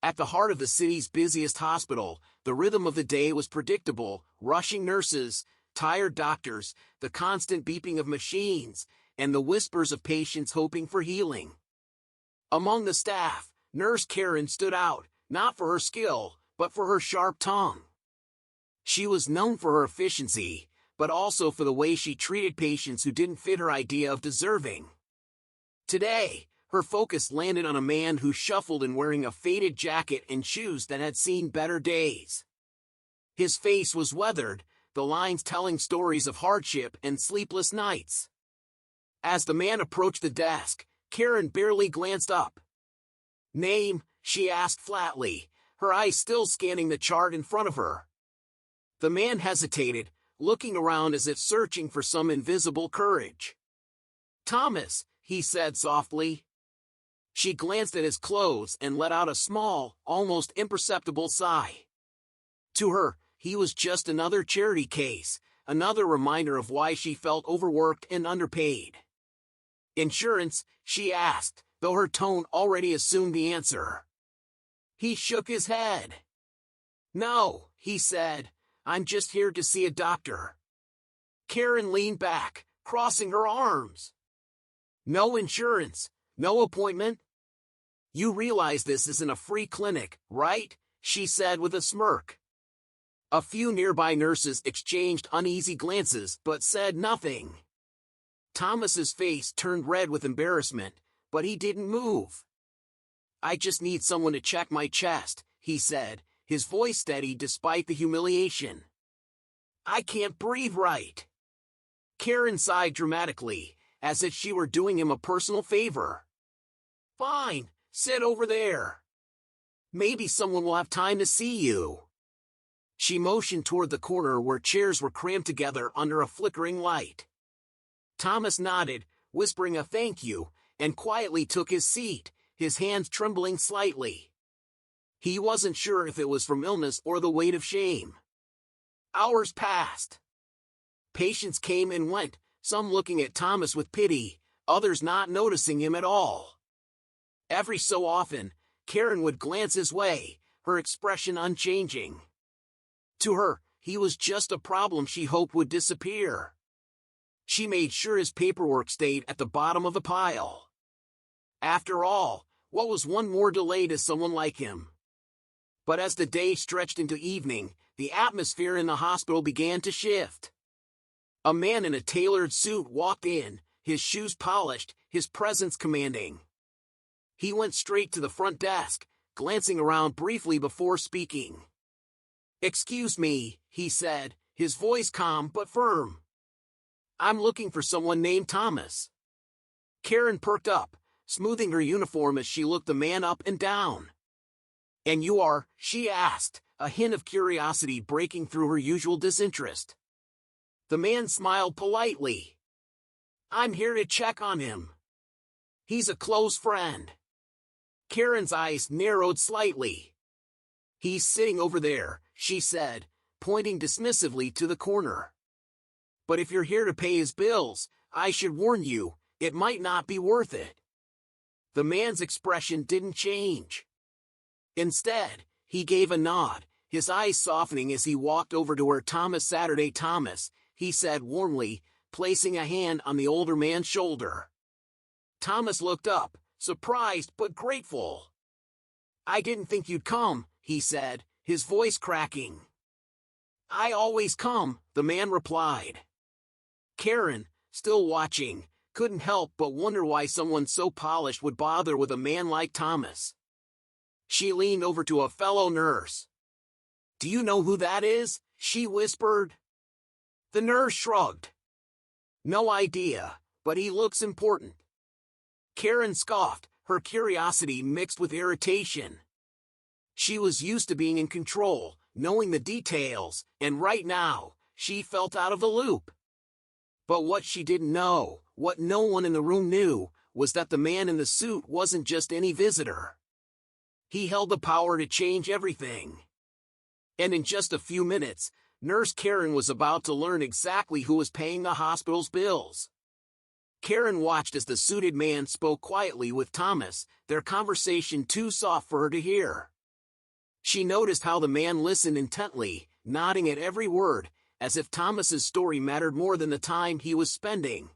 At the heart of the city's busiest hospital, the rhythm of the day was predictable: rushing nurses, tired doctors, the constant beeping of machines, and the whispers of patients hoping for healing. Among the staff, Nurse Karen stood out, not for her skill, but for her sharp tongue. She was known for her efficiency, but also for the way she treated patients who didn't fit her idea of deserving. Today, her focus landed on a man who shuffled in wearing a faded jacket and shoes that had seen better days. His face was weathered, the lines telling stories of hardship and sleepless nights. As the man approached the desk, Karen barely glanced up. "Name?" she asked flatly, her eyes still scanning the chart in front of her. The man hesitated, looking around as if searching for some invisible courage. "Thomas," he said softly. She glanced at his clothes and let out a small, almost imperceptible sigh. To her, he was just another charity case, another reminder of why she felt overworked and underpaid. "Insurance?" she asked, though her tone already assumed the answer. He shook his head. "No," he said, "I'm just here to see a doctor." Karen leaned back, crossing her arms. "No insurance? No appointment? You realize this isn't a free clinic, right?" she said with a smirk. A few nearby nurses exchanged uneasy glances but said nothing. Thomas's face turned red with embarrassment, but he didn't move. "I just need someone to check my chest," he said, his voice steady despite the humiliation. "I can't breathe right." Karen sighed dramatically, as if she were doing him a personal favor. "Fine, sit over there. Maybe someone will have time to see you." She motioned toward the corner where chairs were crammed together under a flickering light. Thomas nodded, whispering a thank you, and quietly took his seat, his hands trembling slightly. He wasn't sure if it was from illness or the weight of shame. Hours passed. Patients came and went, some looking at Thomas with pity, others not noticing him at all. Every so often, Karen would glance his way, her expression unchanging. To her, he was just a problem she hoped would disappear. She made sure his paperwork stayed at the bottom of the pile. After all, what was one more delay to someone like him? But as the day stretched into evening, the atmosphere in the hospital began to shift. A man in a tailored suit walked in, his shoes polished, his presence commanding. He went straight to the front desk, glancing around briefly before speaking. "Excuse me," he said, his voice calm but firm. "I'm looking for someone named Thomas." Karen perked up, smoothing her uniform as she looked the man up and down. "And you are?" she asked, a hint of curiosity breaking through her usual disinterest. The man smiled politely. "I'm here to check on him. He's a close friend." Karen's eyes narrowed slightly. "He's sitting over there," she said, pointing dismissively to the corner. "But if you're here to pay his bills, I should warn you, it might not be worth it." The man's expression didn't change. Instead, he gave a nod, his eyes softening as he walked over to where Thomas Saturday. "Thomas," he said warmly, placing a hand on the older man's shoulder. Thomas looked up, surprised but grateful. "I didn't think you'd come," he said, his voice cracking. "I always come," the man replied. Karen, still watching, couldn't help but wonder why someone so polished would bother with a man like Thomas. She leaned over to a fellow nurse. "Do you know who that is?" she whispered. The nurse shrugged. "No idea, but he looks important." Karen scoffed, her curiosity mixed with irritation. She was used to being in control, knowing the details, and right now, she felt out of the loop. But what she didn't know, what no one in the room knew, was that the man in the suit wasn't just any visitor. He held the power to change everything. And in just a few minutes, Nurse Karen was about to learn exactly who was paying the hospital's bills. Karen watched as the suited man spoke quietly with Thomas, their conversation too soft for her to hear. She noticed how the man listened intently, nodding at every word, as if Thomas's story mattered more than the time he was spending.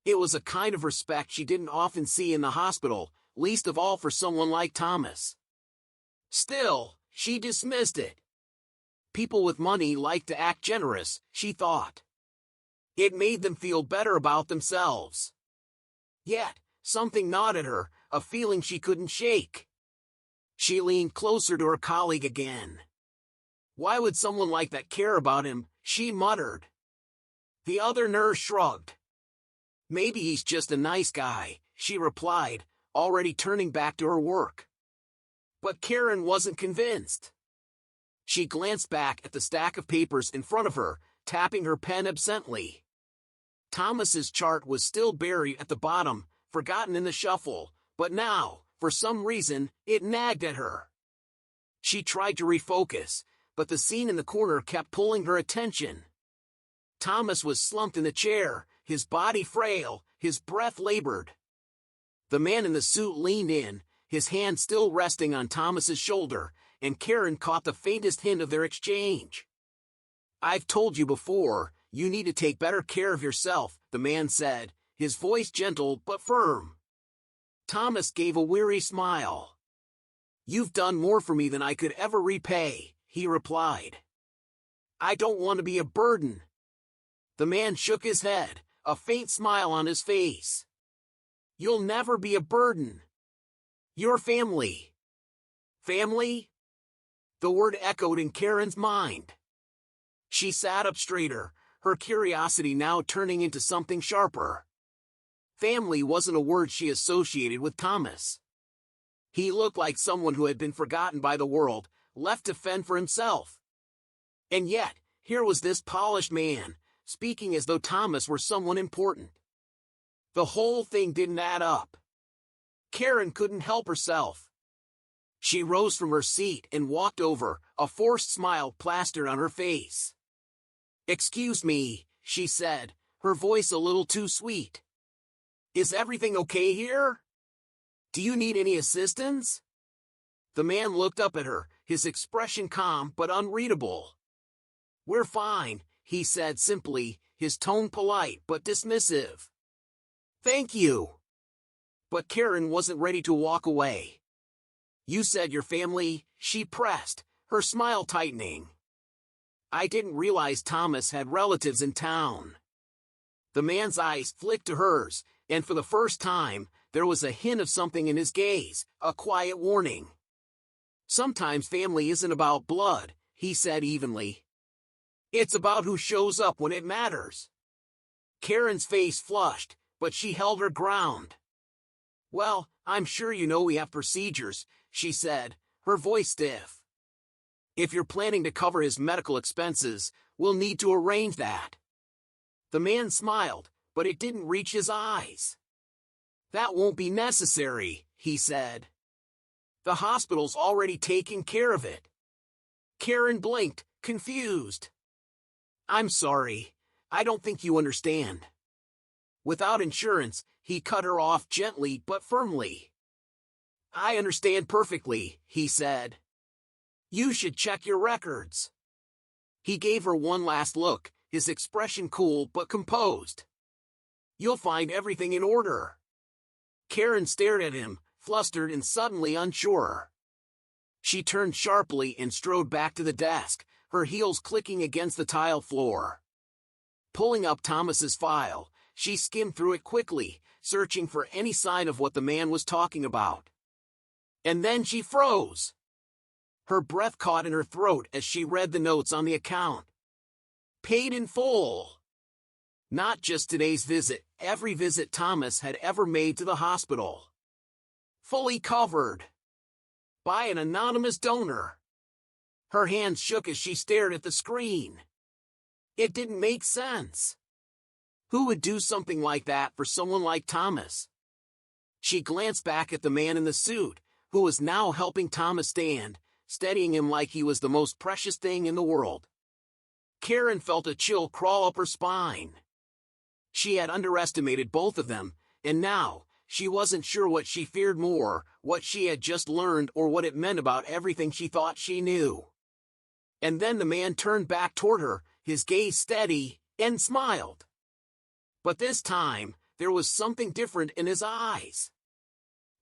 It was a kind of respect she didn't often see in the hospital, least of all for someone like Thomas. Still, she dismissed it. People with money like to act generous, she thought. It made them feel better about themselves. Yet, something gnawed at her, a feeling she couldn't shake. She leaned closer to her colleague again. Why would someone like that care about him, she muttered. The other nurse shrugged. Maybe he's just a nice guy, she replied, already turning back to her work. But Karen wasn't convinced. She glanced back at the stack of papers in front of her, tapping her pen absently. Thomas's chart was still buried at the bottom, forgotten in the shuffle, but now, for some reason, it nagged at her. She tried to refocus, but the scene in the corner kept pulling her attention. Thomas was slumped in the chair, his body frail, his breath labored. The man in the suit leaned in, his hand still resting on Thomas's shoulder, and Karen caught the faintest hint of their exchange. I've told you before, you need to take better care of yourself, the man said, his voice gentle but firm. Thomas gave a weary smile. You've done more for me than I could ever repay, he replied. I don't want to be a burden. The man shook his head, a faint smile on his face. You'll never be a burden. Your family. Family? The word echoed in Karen's mind. She sat up straighter, her curiosity now turning into something sharper. Family wasn't a word she associated with Thomas. He looked like someone who had been forgotten by the world, left to fend for himself. And yet, here was this polished man, speaking as though Thomas were someone important. The whole thing didn't add up. Karen couldn't help herself. She rose from her seat and walked over, a forced smile plastered on her face. Excuse me, she said, her voice a little too sweet. Is everything okay here? Do you need any assistance? The man looked up at her, his expression calm but unreadable. We're fine, he said simply, his tone polite but dismissive. Thank you. But Karen wasn't ready to walk away. You said your family, she pressed, her smile tightening. I didn't realize Thomas had relatives in town. The man's eyes flicked to hers, and for the first time, there was a hint of something in his gaze, a quiet warning. Sometimes family isn't about blood, he said evenly. It's about who shows up when it matters. Karen's face flushed, but she held her ground. Well, I'm sure you know we have procedures, she said, her voice stiff. If you're planning to cover his medical expenses, we'll need to arrange that. The man smiled, but it didn't reach his eyes. That won't be necessary, he said. The hospital's already taking care of it. Karen blinked, confused. I'm sorry, I don't think you understand. Without insurance, he cut her off gently but firmly. I understand perfectly, he said. You should check your records. He gave her one last look, his expression cool but composed. You'll find everything in order. Karen stared at him, flustered and suddenly unsure. She turned sharply and strode back to the desk, her heels clicking against the tile floor. Pulling up Thomas's file, she skimmed through it quickly, searching for any sign of what the man was talking about. And then she froze. Her breath caught in her throat as she read the notes on the account. Paid in full. Not just today's visit, every visit Thomas had ever made to the hospital. Fully covered. By an anonymous donor. Her hands shook as she stared at the screen. It didn't make sense. Who would do something like that for someone like Thomas? She glanced back at the man in the suit, who was now helping Thomas stand, steadying him like he was the most precious thing in the world. Karen felt a chill crawl up her spine. She had underestimated both of them, and now, she wasn't sure what she feared more, what she had just learned or what it meant about everything she thought she knew. And then the man turned back toward her, his gaze steady, and smiled. But this time, there was something different in his eyes.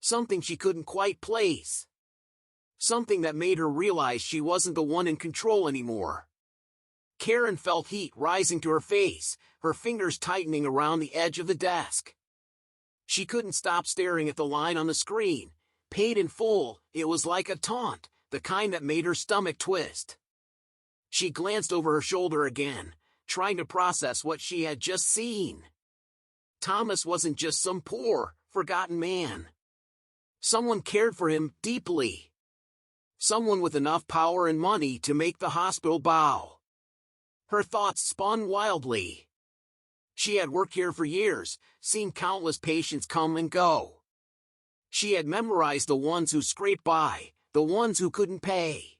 Something she couldn't quite place. Something that made her realize she wasn't the one in control anymore. Karen felt heat rising to her face, her fingers tightening around the edge of the desk. She couldn't stop staring at the line on the screen. Paid in full, it was like a taunt, the kind that made her stomach twist. She glanced over her shoulder again, trying to process what she had just seen. Thomas wasn't just some poor, forgotten man. Someone cared for him deeply. Someone with enough power and money to make the hospital bow. Her thoughts spun wildly. She had worked here for years, seen countless patients come and go. She had memorized the ones who scraped by, the ones who couldn't pay.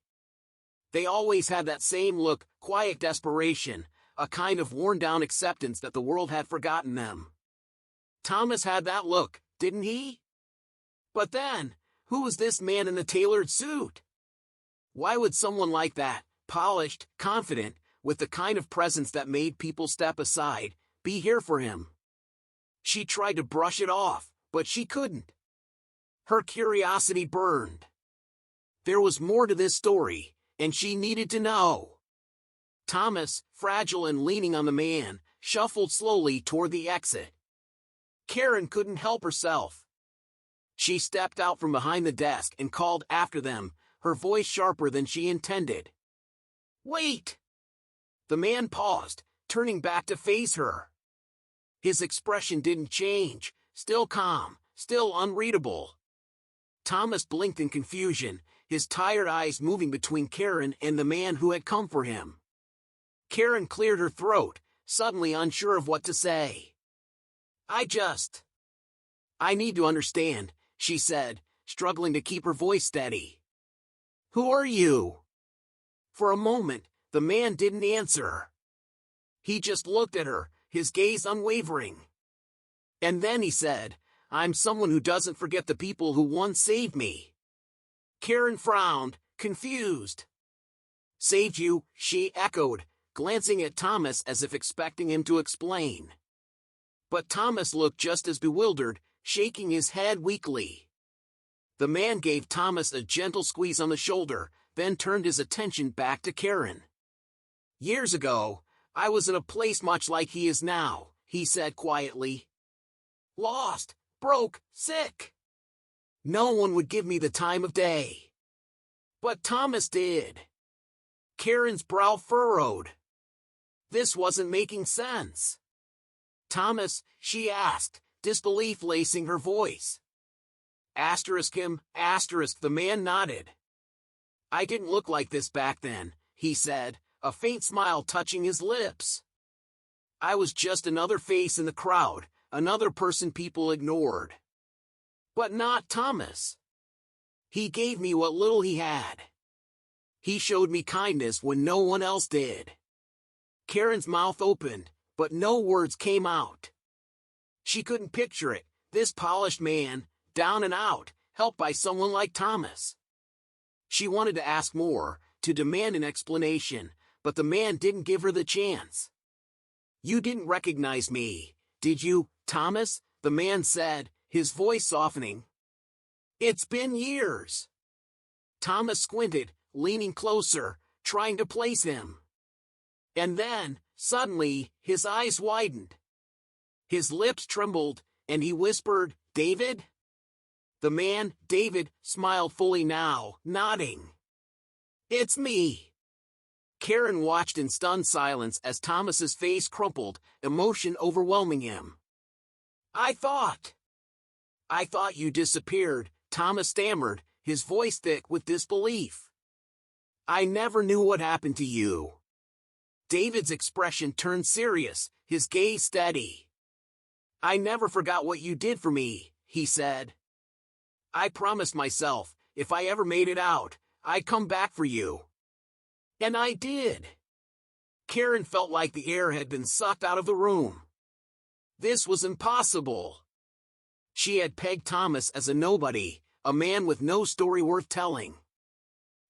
They always had that same look, quiet desperation, a kind of worn-down acceptance that the world had forgotten them. Thomas had that look, didn't he? But then, who was this man in the tailored suit? Why would someone like that, polished, confident, with the kind of presence that made people step aside, be here for him? She tried to brush it off, but she couldn't. Her curiosity burned. There was more to this story, and she needed to know. Thomas, fragile and leaning on the man, shuffled slowly toward the exit. Karen couldn't help herself. She stepped out from behind the desk and called after them, her voice sharper than she intended. "Wait!" The man paused, turning back to face her. His expression didn't change, still calm, still unreadable. Thomas blinked in confusion, his tired eyes moving between Karen and the man who had come for him. Karen cleared her throat, suddenly unsure of what to say. I need to understand," she said, struggling to keep her voice steady. "Who are you?" For a moment, the man didn't answer. He just looked at her, his gaze unwavering. And then he said, "I'm someone who doesn't forget the people who once saved me." Karen frowned, confused. "Saved you?" she echoed, glancing at Thomas as if expecting him to explain. But Thomas looked just as bewildered, shaking his head weakly. The man gave Thomas a gentle squeeze on the shoulder, then turned his attention back to Karen. "Years ago, I was in a place much like he is now," he said quietly. "Lost, broke, sick. No one would give me the time of day. But Thomas did." Karen's brow furrowed. This wasn't making sense. "Thomas," she asked, disbelief lacing her voice. Him, the man nodded. "I didn't look like this back then," he said, a faint smile touching his lips. "I was just another face in the crowd, another person people ignored. But not Thomas. He gave me what little he had. He showed me kindness when no one else did." Karen's mouth opened, but no words came out. She couldn't picture it, this polished man, down and out, helped by someone like Thomas. She wanted to ask more, to demand an explanation, but the man didn't give her the chance. "You didn't recognize me, did you, Thomas?" the man said, his voice softening. "It's been years." Thomas squinted, leaning closer, trying to place him. And then, suddenly, his eyes widened. His lips trembled, and he whispered, "David?" The man, David, smiled fully now, nodding. "It's me." Karen watched in stunned silence as Thomas's face crumpled, emotion overwhelming him. I thought you disappeared," Thomas stammered, his voice thick with disbelief. "I never knew what happened to you." David's expression turned serious, his gaze steady. "I never forgot what you did for me," he said. "I promised myself, if I ever made it out, I'd come back for you. And I did." Karen felt like the air had been sucked out of the room. This was impossible. She had pegged Thomas as a nobody, a man with no story worth telling.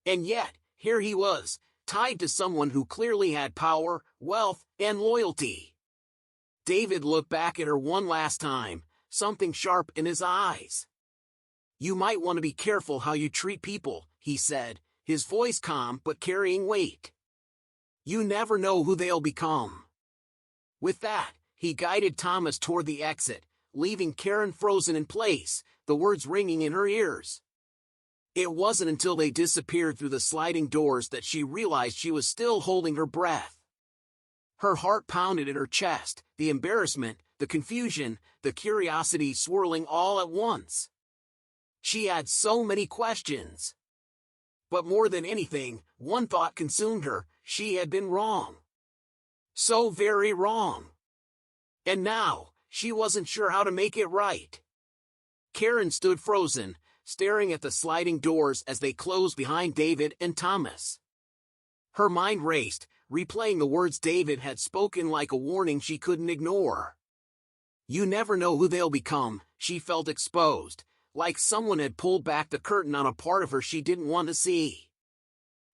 And yet, here he was, tied to someone who clearly had power, wealth, and loyalty. David looked back at her one last time, something sharp in his eyes. "You might want to be careful how you treat people," he said, his voice calm but carrying weight. "You never know who they'll become." With that, he guided Thomas toward the exit, leaving Karen frozen in place, the words ringing in her ears. It wasn't until they disappeared through the sliding doors that she realized she was still holding her breath. Her heart pounded in her chest, the embarrassment, the confusion, the curiosity swirling all at once. She had so many questions. But more than anything, one thought consumed her: she had been wrong. So very wrong. And now, she wasn't sure how to make it right. Karen stood frozen, staring at the sliding doors as they closed behind David and Thomas. Her mind raced, replaying the words David had spoken like a warning she couldn't ignore. You never know who they'll become. She felt exposed, like someone had pulled back the curtain on a part of her she didn't want to see.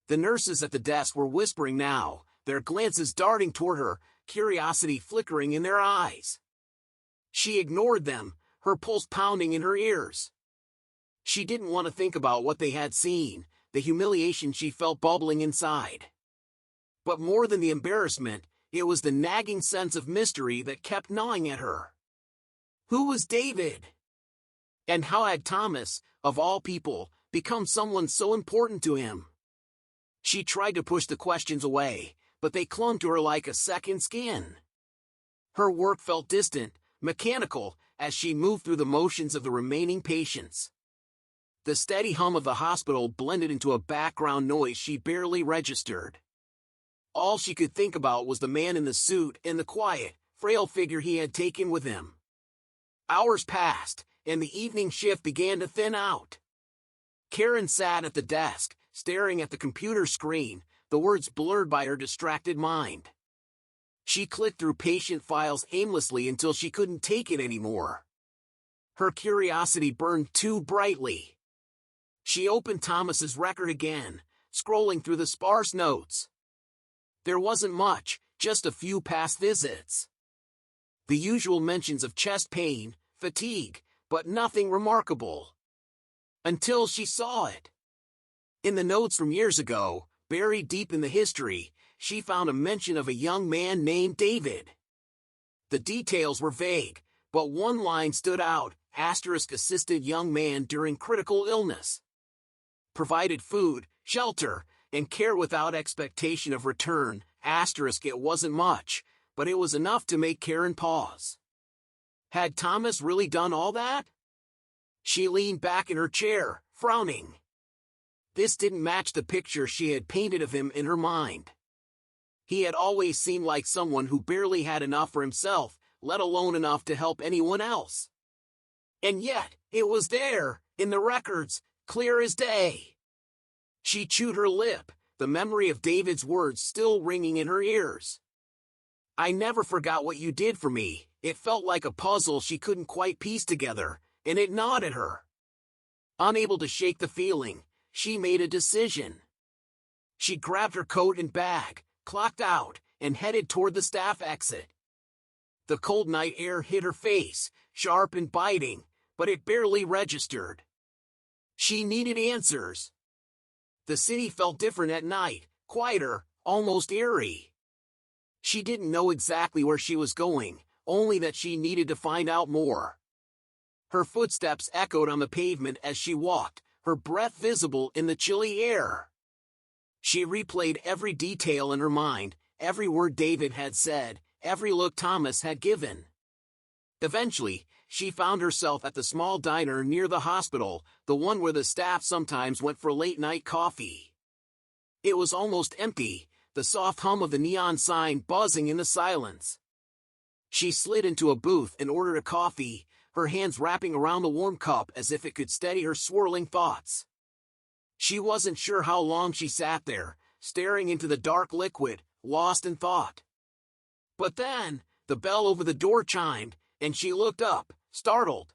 The nurses at the desk were whispering now, their glances darting toward her, curiosity flickering in their eyes. She ignored them, her pulse pounding in her ears. She didn't want to think about what they had seen, the humiliation she felt bubbling inside. But more than the embarrassment, it was the nagging sense of mystery that kept gnawing at her. Who was David? And how had Thomas, of all people, become someone so important to him? She tried to push the questions away, but they clung to her like a second skin. Her work felt distant, mechanical, as she moved through the motions of the remaining patients. The steady hum of the hospital blended into a background noise she barely registered. All she could think about was the man in the suit and the quiet, frail figure he had taken with him. Hours passed, and the evening shift began to thin out. Karen sat at the desk, staring at the computer screen, the words blurred by her distracted mind. She clicked through patient files aimlessly until she couldn't take it anymore. Her curiosity burned too brightly. She opened Thomas's record again, scrolling through the sparse notes. There wasn't much, just a few past visits. The usual mentions of chest pain, fatigue, but nothing remarkable. Until she saw it. In the notes from years ago, buried deep in the history, she found a mention of a young man named David. The details were vague, but one line stood out: assisted young man during critical illness. Provided food, shelter, and care without expectation of return. It wasn't much, but it was enough to make Karen pause. Had Thomas really done all that? She leaned back in her chair, frowning. This didn't match the picture she had painted of him in her mind. He had always seemed like someone who barely had enough for himself, let alone enough to help anyone else. And yet, it was there, in the records, clear as day. She chewed her lip, the memory of David's words still ringing in her ears. I never forgot what you did for me. It felt like a puzzle she couldn't quite piece together, and it gnawed at her. Unable to shake the feeling, she made a decision. She grabbed her coat and bag, clocked out, and headed toward the staff exit. The cold night air hit her face, sharp and biting, but it barely registered. She needed answers. The city felt different at night, quieter, almost eerie. She didn't know exactly where she was going, only that she needed to find out more. Her footsteps echoed on the pavement as she walked, her breath visible in the chilly air. She replayed every detail in her mind, every word David had said, every look Thomas had given. Eventually, she found herself at the small diner near the hospital, the one where the staff sometimes went for late-night coffee. It was almost empty, the soft hum of the neon sign buzzing in the silence. She slid into a booth and ordered a coffee, her hands wrapping around the warm cup as if it could steady her swirling thoughts. She wasn't sure how long she sat there, staring into the dark liquid, lost in thought. But then, the bell over the door chimed, and she looked up, startled.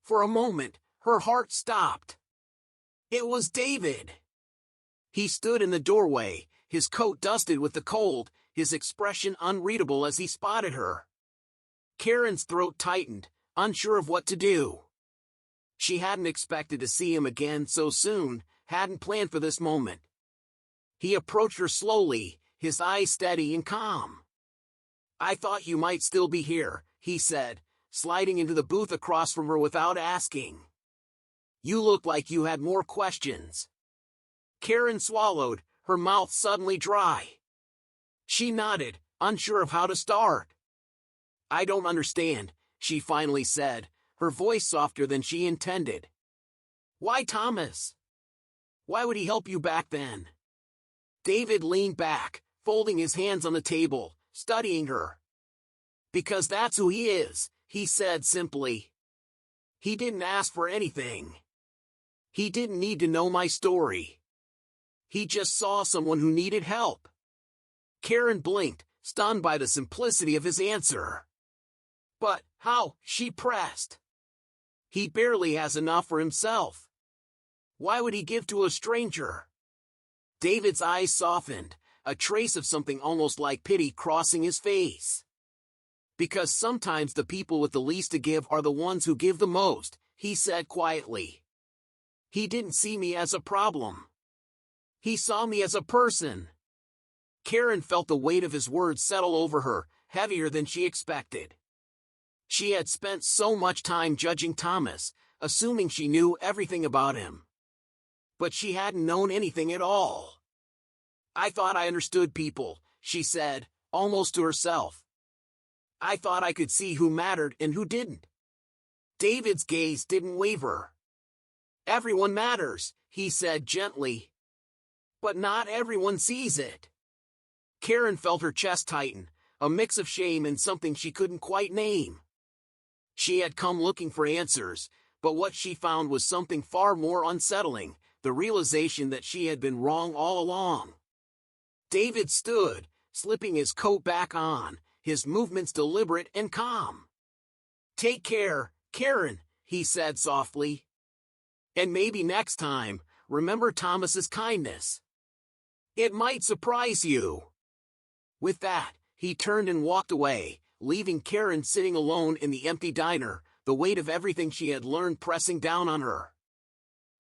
For a moment, her heart stopped. It was David. He stood in the doorway, his coat dusted with the cold, his expression unreadable as he spotted her. Karen's throat tightened, unsure of what to do. She hadn't expected to see him again so soon, hadn't planned for this moment. He approached her slowly, his eyes steady and calm. "I thought you might still be here," he said, sliding into the booth across from her without asking. "You look like you had more questions." Karen swallowed, her mouth suddenly dry. She nodded, unsure of how to start. "I don't understand," she finally said, her voice softer than she intended. "Why Thomas? Why would he help you back then?" David leaned back, folding his hands on the table, studying her. "Because that's who he is," he said simply. "He didn't ask for anything. He didn't need to know my story. He just saw someone who needed help." Karen blinked, stunned by the simplicity of his answer. "But how?" she pressed. "He barely has enough for himself. Why would he give to a stranger?" David's eyes softened, a trace of something almost like pity crossing his face. "Because sometimes the people with the least to give are the ones who give the most," he said quietly. "He didn't see me as a problem. He saw me as a person." Karen felt the weight of his words settle over her, heavier than she expected. She had spent so much time judging Thomas, assuming she knew everything about him. But she hadn't known anything at all. "I thought I understood people," she said, almost to herself. "I thought I could see who mattered and who didn't." David's gaze didn't waver. "Everyone matters," he said gently. "But not everyone sees it." Karen felt her chest tighten, a mix of shame and something she couldn't quite name. She had come looking for answers, but what she found was something far more unsettling, the realization that she had been wrong all along. David stood, slipping his coat back on, his movements deliberate and calm. "Take care, Karen," he said softly. "And maybe next time, remember Thomas's kindness. It might surprise you." With that, he turned and walked away, leaving Karen sitting alone in the empty diner, the weight of everything she had learned pressing down on her.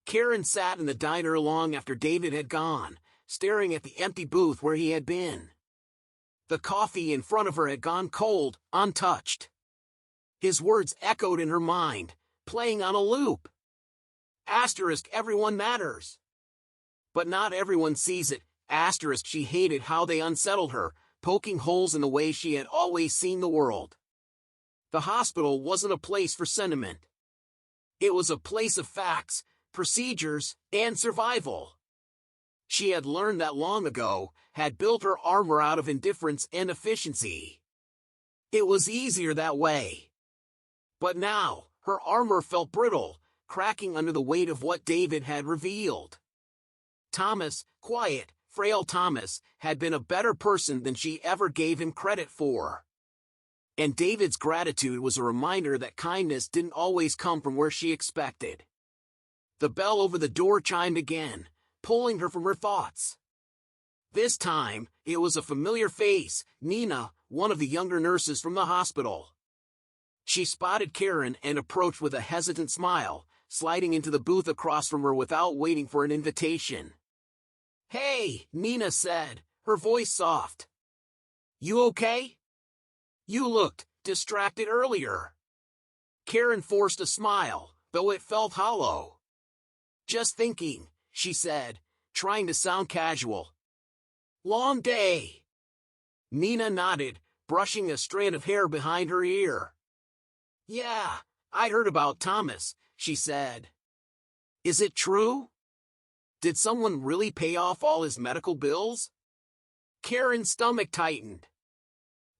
Karen sat in the diner long after David had gone, staring at the empty booth where he had been. The coffee in front of her had gone cold, untouched. His words echoed in her mind, playing on a loop. Everyone matters. But not everyone sees it. She hated how they unsettled her, poking holes in the way she had always seen the world. The hospital wasn't a place for sentiment. It was a place of facts, procedures, and survival. She had learned that long ago, had built her armor out of indifference and efficiency. It was easier that way. But now, her armor felt brittle, cracking under the weight of what David had revealed. Thomas, quiet, frail Thomas, had been a better person than she ever gave him credit for. And David's gratitude was a reminder that kindness didn't always come from where she expected. The bell over the door chimed again, pulling her from her thoughts. This time, it was a familiar face, Nina, one of the younger nurses from the hospital. She spotted Karen and approached with a hesitant smile, sliding into the booth across from her without waiting for an invitation. "Hey," Nina said, her voice soft. "You okay? You looked distracted earlier." Karen forced a smile, though it felt hollow. "Just thinking," she said, trying to sound casual. "Long day." Nina nodded, brushing a strand of hair behind her ear. "Yeah, I heard about Thomas," she said. "Is it true? Did someone really pay off all his medical bills?" Karen's stomach tightened.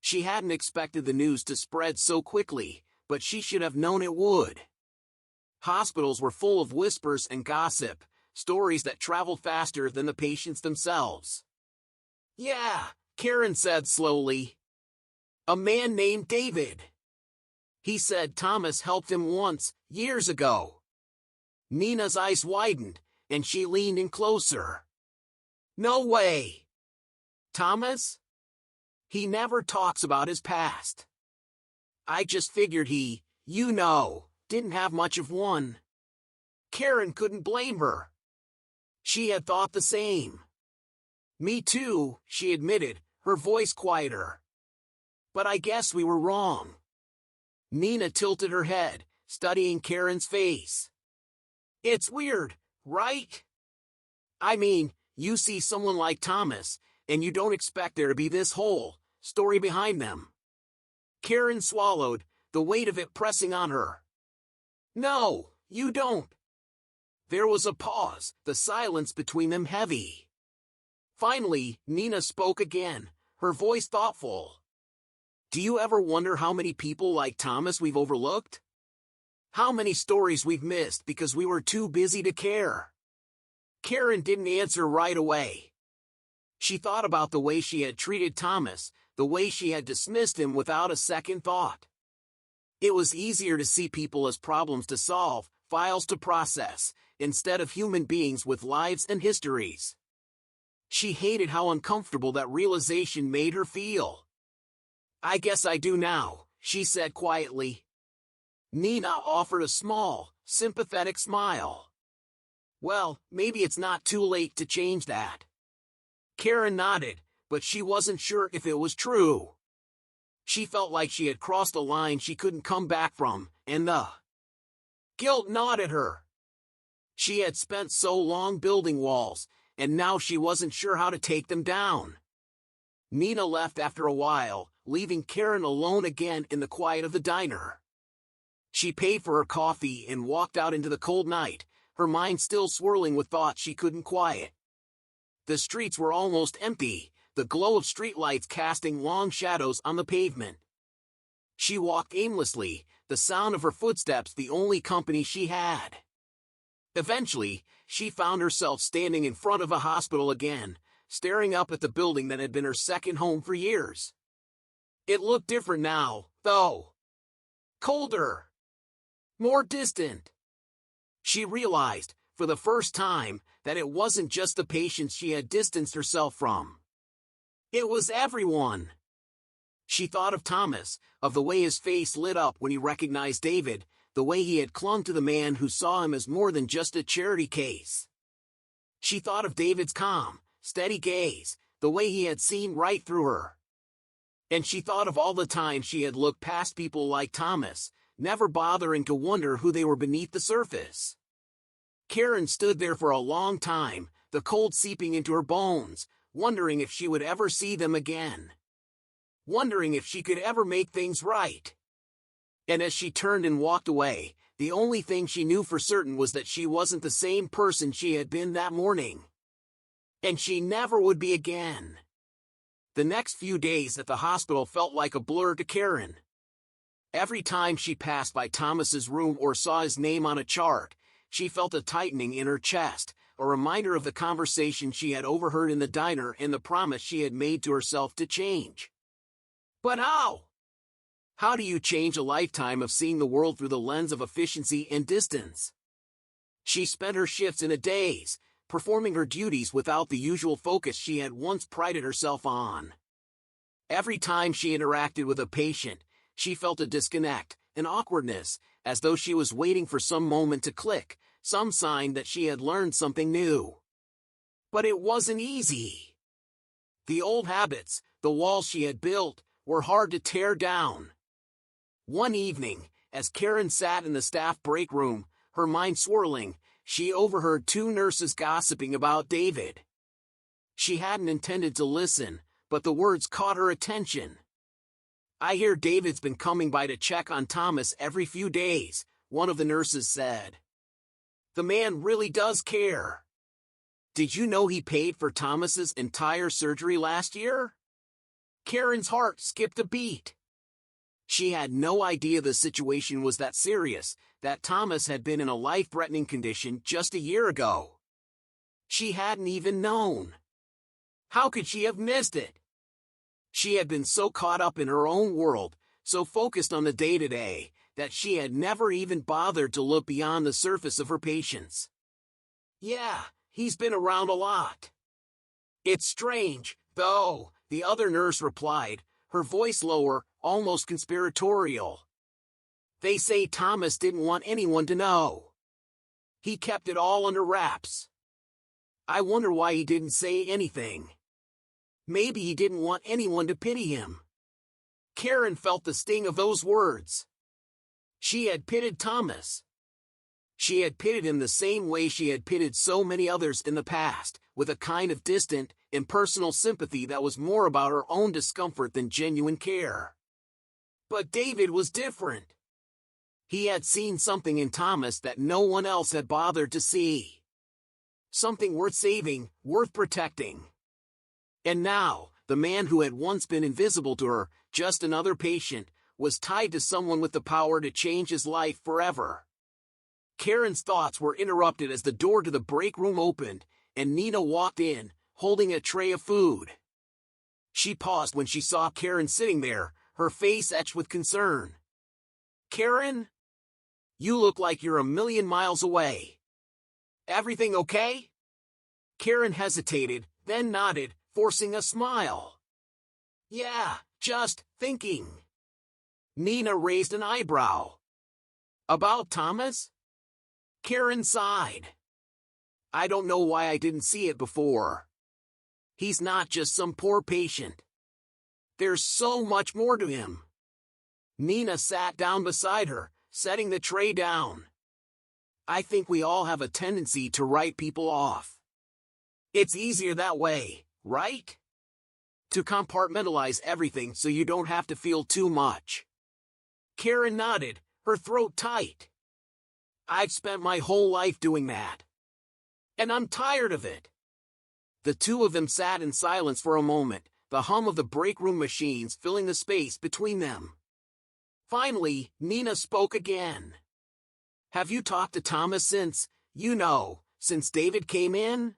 She hadn't expected the news to spread so quickly, but she should have known it would. Hospitals were full of whispers and gossip, stories that traveled faster than the patients themselves. "Yeah," Karen said slowly. "A man named David. He said Thomas helped him once, years ago. Nina's eyes widened, and she leaned in closer. No way! Thomas? He never talks about his past. I just figured he, didn't have much of one. Karen couldn't blame her. She had thought the same. Me too, she admitted, her voice quieter. But I guess we were wrong. Nina tilted her head, studying Karen's face. It's weird, right? I mean, you see someone like Thomas, and you don't expect there to be this whole story behind them. Karen swallowed, the weight of it pressing on her. No, you don't. There was a pause, the silence between them heavy. Finally, Nina spoke again, her voice thoughtful. Do you ever wonder how many people like Thomas we've overlooked? How many stories we've missed because we were too busy to care? Karen didn't answer right away. She thought about the way she had treated Thomas, the way she had dismissed him without a second thought. It was easier to see people as problems to solve, files to process, instead of human beings with lives and histories. She hated how uncomfortable that realization made her feel. I guess I do now, she said quietly. Nina offered a small, sympathetic smile. Well, maybe it's not too late to change that. Karen nodded, but she wasn't sure if it was true. She felt like she had crossed a line she couldn't come back from, and the guilt gnawed at her. She had spent so long building walls, and now she wasn't sure how to take them down. Nina left after a while, leaving Karen alone again in the quiet of the diner. She paid for her coffee and walked out into the cold night, her mind still swirling with thoughts she couldn't quiet. The streets were almost empty, the glow of streetlights casting long shadows on the pavement. She walked aimlessly, the sound of her footsteps the only company she had. Eventually, she found herself standing in front of a hospital again, staring up at the building that had been her second home for years. It looked different now, though. Colder. More distant. She realized, for the first time, that it wasn't just the patients she had distanced herself from. It was everyone. She thought of Thomas, of the way his face lit up when he recognized David, the way he had clung to the man who saw him as more than just a charity case. She thought of David's calm, steady gaze, the way he had seen right through her. And she thought of all the times she had looked past people like Thomas, never bothering to wonder who they were beneath the surface. Karen stood there for a long time, the cold seeping into her bones, wondering if she would ever see them again. Wondering if she could ever make things right. And as she turned and walked away, the only thing she knew for certain was that she wasn't the same person she had been that morning. And she never would be again. The next few days at the hospital felt like a blur to Karen. Every time she passed by Thomas's room or saw his name on a chart, she felt a tightening in her chest, a reminder of the conversation she had overheard in the diner and the promise she had made to herself to change. But how? How do you change a lifetime of seeing the world through the lens of efficiency and distance? She spent her shifts in a daze, performing her duties without the usual focus she had once prided herself on. Every time she interacted with a patient, she felt a disconnect, an awkwardness, as though she was waiting for some moment to click, some sign that she had learned something new. But it wasn't easy. The old habits, the walls she had built, were hard to tear down. One evening, as Karen sat in the staff break room, her mind swirling, she overheard two nurses gossiping about David. She hadn't intended to listen, but the words caught her attention. I hear David's been coming by to check on Thomas every few days, one of the nurses said. The man really does care. Did you know he paid for Thomas's entire surgery last year? Karen's heart skipped a beat. She had no idea the situation was that serious, that Thomas had been in a life-threatening condition just a year ago. She hadn't even known. How could she have missed it? She had been so caught up in her own world, so focused on the day-to-day, that she had never even bothered to look beyond the surface of her patients. "Yeah, he's been around a lot." "It's strange, though," the other nurse replied, her voice lower, almost conspiratorial. "They say Thomas didn't want anyone to know. He kept it all under wraps. I wonder why he didn't say anything. Maybe he didn't want anyone to pity him." Karen felt the sting of those words. She had pitied Thomas. She had pitied him the same way she had pitied so many others in the past, with a kind of distant, impersonal sympathy that was more about her own discomfort than genuine care. But David was different. He had seen something in Thomas that no one else had bothered to see. Something worth saving, worth protecting. And now, the man who had once been invisible to her, just another patient, was tied to someone with the power to change his life forever. Karen's thoughts were interrupted as the door to the break room opened, and Nina walked in, holding a tray of food. She paused when she saw Karen sitting there, her face etched with concern. "Karen? You look like you're a million miles away. Everything okay?" Karen hesitated, then nodded, forcing a smile. "Yeah, just thinking." Nina raised an eyebrow. "About Thomas?" Karen sighed. "I don't know why I didn't see it before. He's not just some poor patient. There's so much more to him." Nina sat down beside her, setting the tray down. "I think we all have a tendency to write people off. It's easier that way, right? To compartmentalize everything so you don't have to feel too much." Karen nodded, her throat tight. "I've spent my whole life doing that. And I'm tired of it." The two of them sat in silence for a moment, the hum of the break room machines filling the space between them. Finally, Nina spoke again. "Have you talked to Thomas since David came in?"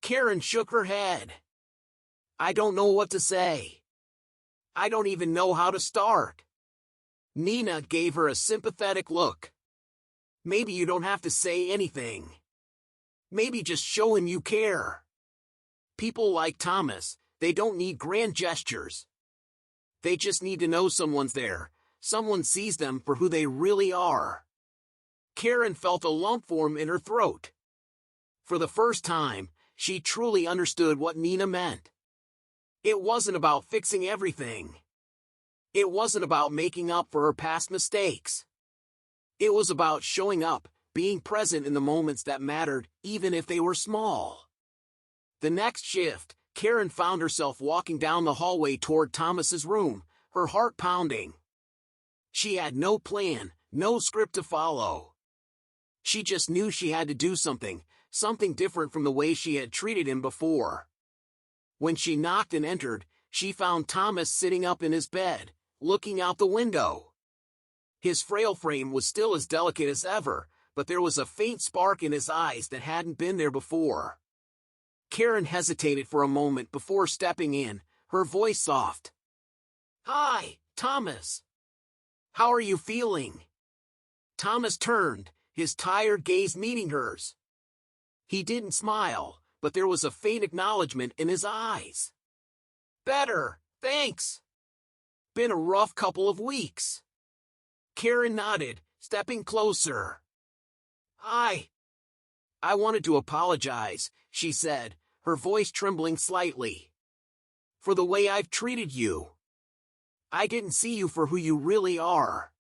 Karen shook her head. "I don't know what to say. I don't even know how to start." Nina gave her a sympathetic look. "Maybe you don't have to say anything. Maybe just show him you care. People like Thomas, they don't need grand gestures. They just need to know someone's there, someone sees them for who they really are." Karen felt a lump form in her throat. For the first time, she truly understood what Nina meant. It wasn't about fixing everything. It wasn't about making up for her past mistakes. It was about showing up, being present in the moments that mattered, even if they were small. The next shift, Karen found herself walking down the hallway toward Thomas's room, her heart pounding. She had no plan, no script to follow. She just knew she had to do something different from the way she had treated him before. When she knocked and entered, she found Thomas sitting up in his bed, looking out the window. His frail frame was still as delicate as ever, but there was a faint spark in his eyes that hadn't been there before. Karen hesitated for a moment before stepping in, her voice soft. "Hi, Thomas. How are you feeling?" Thomas turned, his tired gaze meeting hers. He didn't smile, but there was a faint acknowledgement in his eyes. "Better, thanks. Been a rough couple of weeks." Karen nodded, stepping closer. I wanted to apologize," she said, her voice trembling slightly. "For the way I've treated you. I didn't see you for who you really are."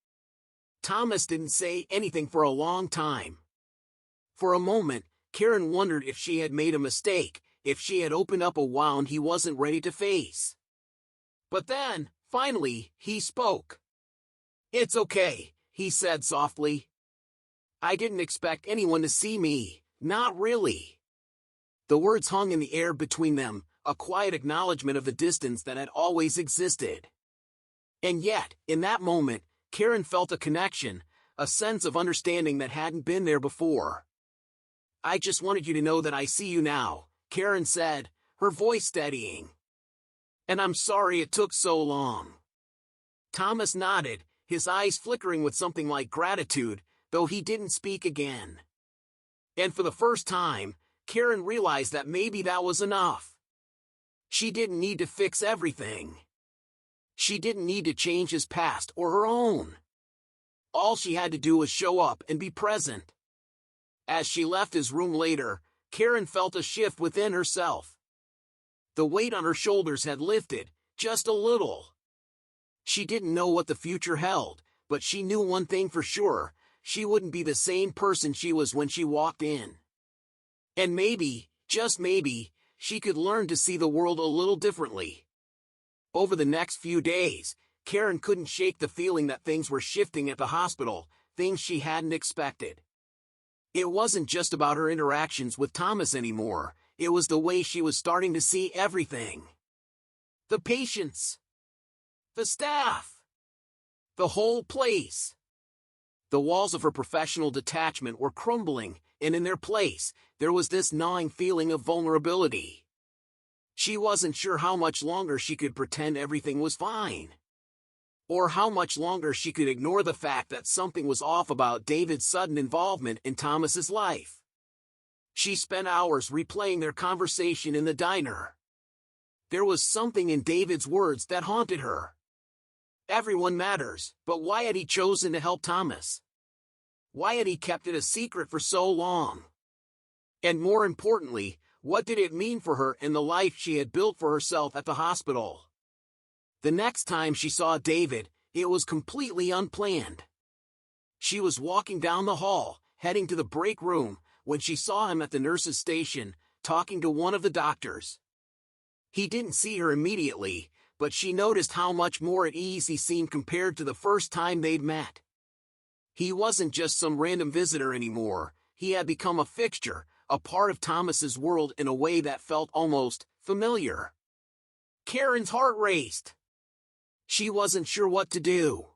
Thomas didn't say anything for a long time. For a moment, Karen wondered if she had made a mistake, if she had opened up a wound he wasn't ready to face. But then, finally, he spoke. "It's okay," he said softly. "I didn't expect anyone to see me, not really." The words hung in the air between them, a quiet acknowledgement of the distance that had always existed. And yet, in that moment, Karen felt a connection, a sense of understanding that hadn't been there before. "I just wanted you to know that I see you now," Karen said, her voice steadying. "And I'm sorry it took so long." Thomas nodded, his eyes flickering with something like gratitude, though he didn't speak again. And for the first time, Karen realized that maybe that was enough. She didn't need to fix everything. She didn't need to change his past or her own. All she had to do was show up and be present. As she left his room later, Karen felt a shift within herself. The weight on her shoulders had lifted, just a little. She didn't know what the future held, but she knew one thing for sure: she wouldn't be the same person she was when she walked in. And maybe, just maybe, she could learn to see the world a little differently. Over the next few days, Karen couldn't shake the feeling that things were shifting at the hospital, things she hadn't expected. It wasn't just about her interactions with Thomas anymore, it was the way she was starting to see everything. The patients. The staff. The whole place. The walls of her professional detachment were crumbling, and in their place, there was this gnawing feeling of vulnerability. She wasn't sure how much longer she could pretend everything was fine. Or how much longer she could ignore the fact that something was off about David's sudden involvement in Thomas's life. She spent hours replaying their conversation in the diner. There was something in David's words that haunted her. Everyone matters, but why had he chosen to help Thomas? Why had he kept it a secret for so long? And more importantly, what did it mean for her and the life she had built for herself at the hospital? The next time she saw David, it was completely unplanned. She was walking down the hall, heading to the break room, when she saw him at the nurse's station, talking to one of the doctors. He didn't see her immediately, but she noticed how much more at ease he seemed compared to the first time they'd met. He wasn't just some random visitor anymore, he had become a fixture, a part of Thomas's world in a way that felt almost familiar. Karen's heart raced. She wasn't sure what to do.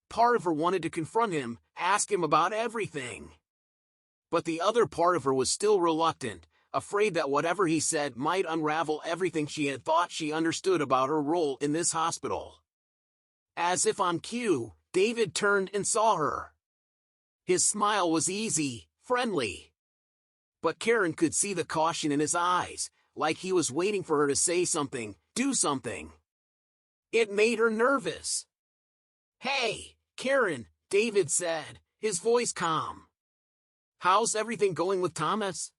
Part of her wanted to confront him, ask him about everything. But the other part of her was still reluctant, afraid that whatever he said might unravel everything she had thought she understood about her role in this hospital. As if on cue, David turned and saw her. His smile was easy, friendly. But Karen could see the caution in his eyes, like he was waiting for her to say something, do something. It made her nervous. "Hey, Karen," David said, his voice calm. "How's everything going with Thomas?"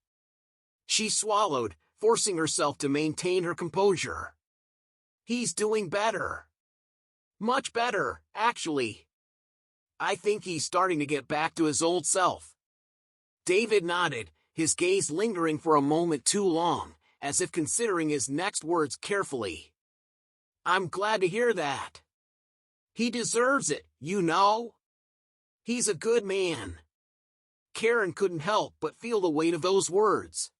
She swallowed, forcing herself to maintain her composure. "He's doing better. Much better, actually. I think he's starting to get back to his old self." David nodded, his gaze lingering for a moment too long, as if considering his next words carefully. "I'm glad to hear that. He deserves it, you know. He's a good man." Karen couldn't help but feel the weight of those words.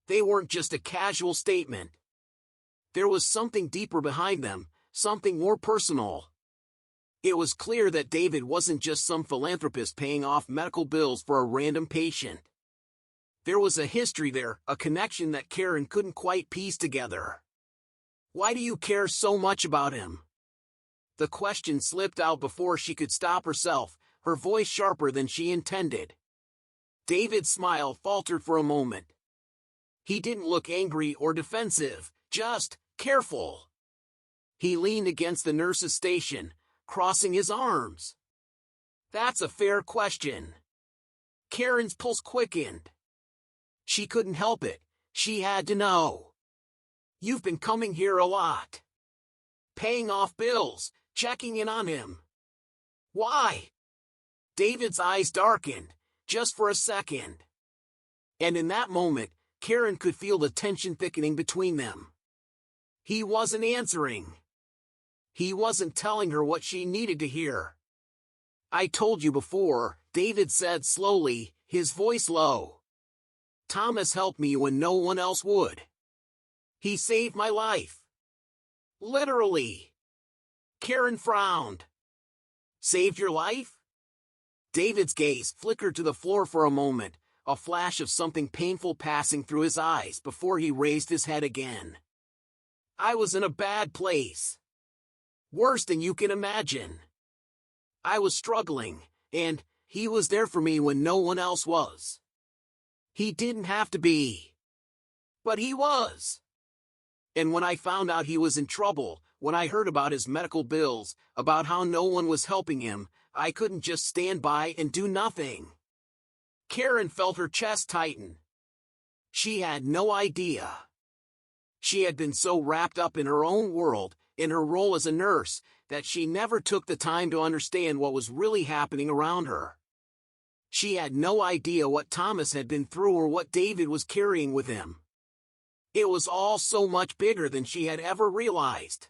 They weren't just a casual statement. There was something deeper behind them, something more personal. It was clear that David wasn't just some philanthropist paying off medical bills for a random patient. There was a history there, a connection that Karen couldn't quite piece together. "Why do you care so much about him?" The question slipped out before she could stop herself, her voice sharper than she intended. David's smile faltered for a moment. He didn't look angry or defensive, just careful. He leaned against the nurse's station, crossing his arms. "That's a fair question." Karen's pulse quickened. She couldn't help it, she had to know. "You've been coming here a lot. Paying off bills, checking in on him. Why?" David's eyes darkened, just for a second. And in that moment, Karen could feel the tension thickening between them. He wasn't answering. He wasn't telling her what she needed to hear. "I told you before," David said slowly, his voice low. "Thomas helped me when no one else would. He saved my life. Literally." Karen frowned. "Saved your life?" David's gaze flickered to the floor for a moment, a flash of something painful passing through his eyes before he raised his head again. "I was in a bad place. Worse than you can imagine. I was struggling, and he was there for me when no one else was. He didn't have to be. But he was. And when I found out he was in trouble, when I heard about his medical bills, about how no one was helping him, I couldn't just stand by and do nothing. Karen felt her chest tighten. She had no idea. She had been so wrapped up in her own world, in her role as a nurse, that she never took the time to understand what was really happening around her. She had no idea what Thomas had been through or what David was carrying with him. It was all so much bigger than she had ever realized.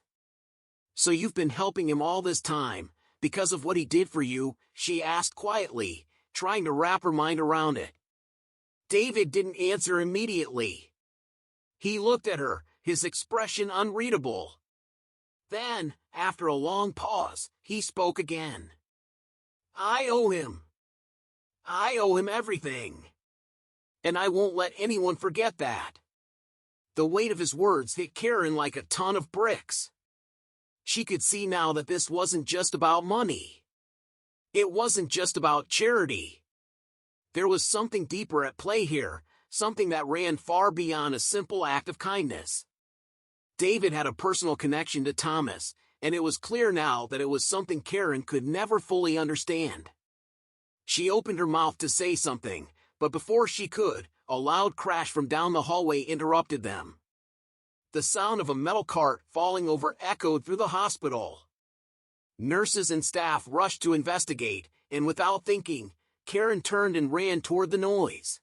"So you've been helping him all this time, because of what he did for you?" she asked quietly, trying to wrap her mind around it. David didn't answer immediately. He looked at her, his expression unreadable. Then, after a long pause, he spoke again. "I owe him. I owe him everything. And I won't let anyone forget that." The weight of his words hit Karen like a ton of bricks. She could see now that this wasn't just about money. It wasn't just about charity. There was something deeper at play here, something that ran far beyond a simple act of kindness. David had a personal connection to Thomas, and it was clear now that it was something Karen could never fully understand. She opened her mouth to say something, but before she could, a loud crash from down the hallway interrupted them. The sound of a metal cart falling over echoed through the hospital. Nurses and staff rushed to investigate, and without thinking, Karen turned and ran toward the noise.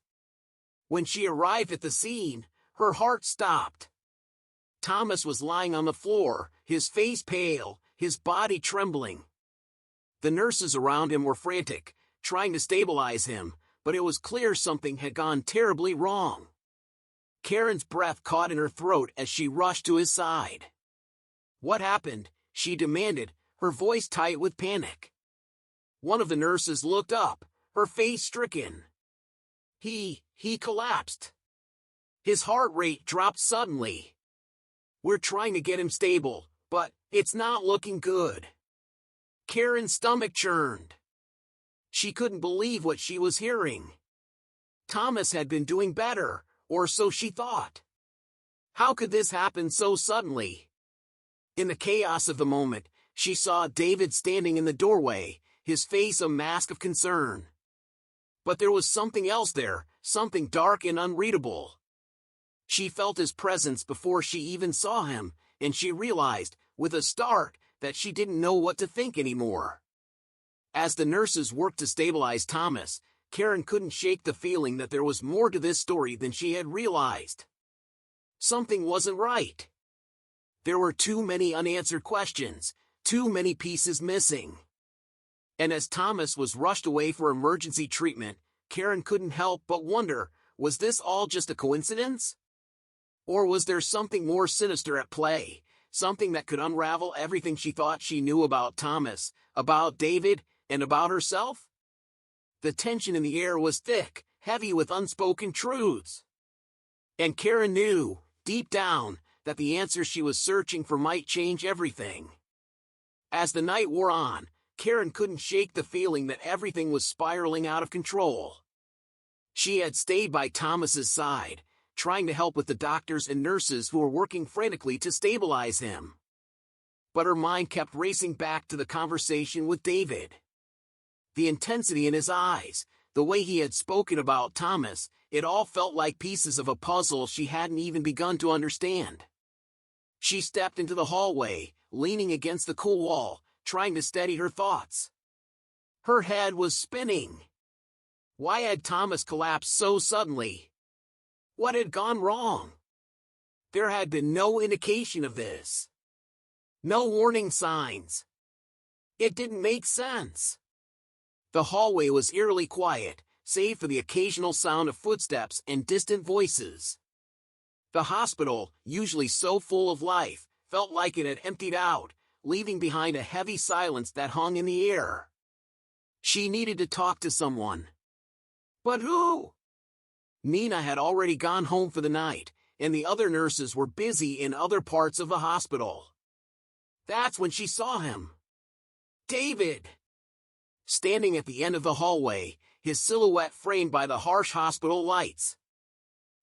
When she arrived at the scene, her heart stopped. Thomas was lying on the floor, his face pale, his body trembling. The nurses around him were frantic, trying to stabilize him, but it was clear something had gone terribly wrong. Karen's breath caught in her throat as she rushed to his side. "What happened?" she demanded, her voice tight with panic. One of the nurses looked up, her face stricken. He collapsed. His heart rate dropped suddenly. "We're trying to get him stable, but it's not looking good." Karen's stomach churned. She couldn't believe what she was hearing. Thomas had been doing better, or so she thought. How could this happen so suddenly? In the chaos of the moment, she saw David standing in the doorway, his face a mask of concern. But there was something else there, something dark and unreadable. She felt his presence before she even saw him, and she realized, with a start, that she didn't know what to think anymore. As the nurses worked to stabilize Thomas, Karen couldn't shake the feeling that there was more to this story than she had realized. Something wasn't right. There were too many unanswered questions, too many pieces missing. And as Thomas was rushed away for emergency treatment, Karen couldn't help but wonder, was this all just a coincidence? Or was there something more sinister at play, something that could unravel everything she thought she knew about Thomas, about David, and about herself? The tension in the air was thick, heavy with unspoken truths. And Karen knew, deep down, that the answer she was searching for might change everything. As the night wore on, Karen couldn't shake the feeling that everything was spiraling out of control. She had stayed by Thomas's side, trying to help with the doctors and nurses who were working frantically to stabilize him. But her mind kept racing back to the conversation with David. The intensity in his eyes, the way he had spoken about Thomas, it all felt like pieces of a puzzle she hadn't even begun to understand. She stepped into the hallway, leaning against the cool wall, trying to steady her thoughts. Her head was spinning. Why had Thomas collapsed so suddenly? What had gone wrong? There had been no indication of this. No warning signs. It didn't make sense. The hallway was eerily quiet, save for the occasional sound of footsteps and distant voices. The hospital, usually so full of life, felt like it had emptied out, leaving behind a heavy silence that hung in the air. She needed to talk to someone. But who? Nina had already gone home for the night, and the other nurses were busy in other parts of the hospital. That's when she saw him. David! standing at the end of the hallway, his silhouette framed by the harsh hospital lights.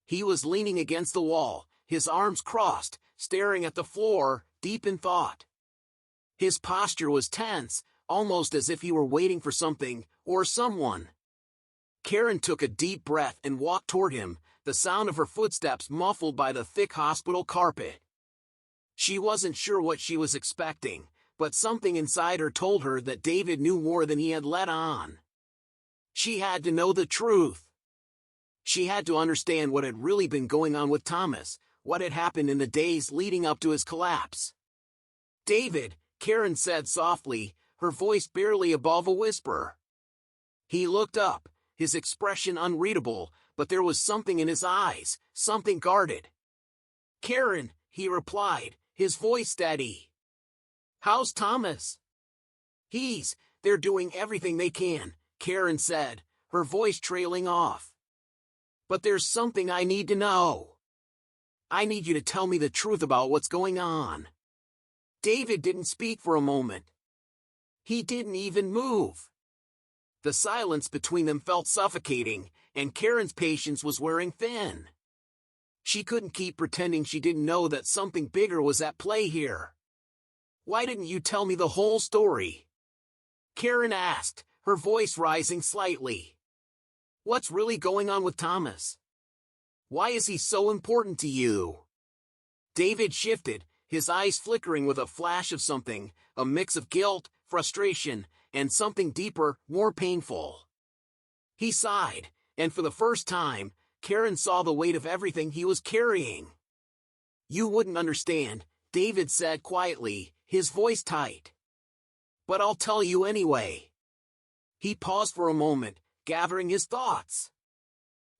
He was leaning against the wall, his arms crossed, staring at the floor, deep in thought. His posture was tense, almost as if he were waiting for something, or someone. Karen took a deep breath and walked toward him, the sound of her footsteps muffled by the thick hospital carpet. She wasn't sure what she was expecting, but something inside her told her that David knew more than he had let on. She had to know the truth. She had to understand what had really been going on with Thomas, what had happened in the days leading up to his collapse. "David," Karen said softly, her voice barely above a whisper. He looked up, his expression unreadable, but there was something in his eyes, something guarded. "Karen," he replied, his voice steady. "How's Thomas?" They're doing everything they can," Karen said, her voice trailing off. "But there's something I need to know. I need you to tell me the truth about what's going on." David didn't speak for a moment. He didn't even move. The silence between them felt suffocating, and Karen's patience was wearing thin. She couldn't keep pretending she didn't know that something bigger was at play here. "Why didn't you tell me the whole story?" Karen asked, her voice rising slightly. "What's really going on with Thomas? Why is he so important to you?" David shifted, his eyes flickering with a flash of something, a mix of guilt, frustration, and something deeper, more painful. He sighed, and for the first time, Karen saw the weight of everything he was carrying. "You wouldn't understand," David said quietly, his voice tight. "But I'll tell you anyway." He paused for a moment, gathering his thoughts.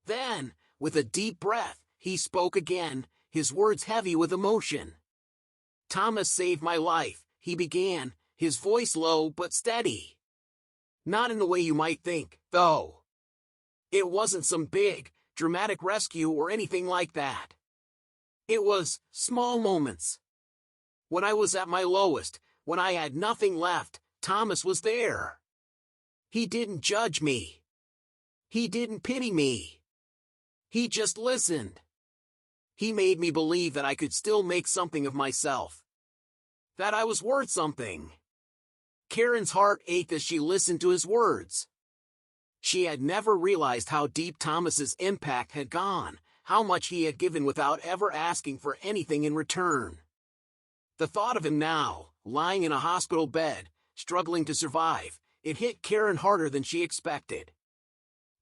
Then, with a deep breath, he spoke again, his words heavy with emotion. "Thomas saved my life," he began, his voice low but steady. "Not in the way you might think, though. It wasn't some big, dramatic rescue or anything like that. It was small moments. When I was at my lowest, when I had nothing left, Thomas was there. He didn't judge me. He didn't pity me. He just listened. He made me believe that I could still make something of myself. That I was worth something." Karen's heart ached as she listened to his words. She had never realized how deep Thomas's impact had gone, how much he had given without ever asking for anything in return. The thought of him now, lying in a hospital bed, struggling to survive, it hit Karen harder than she expected.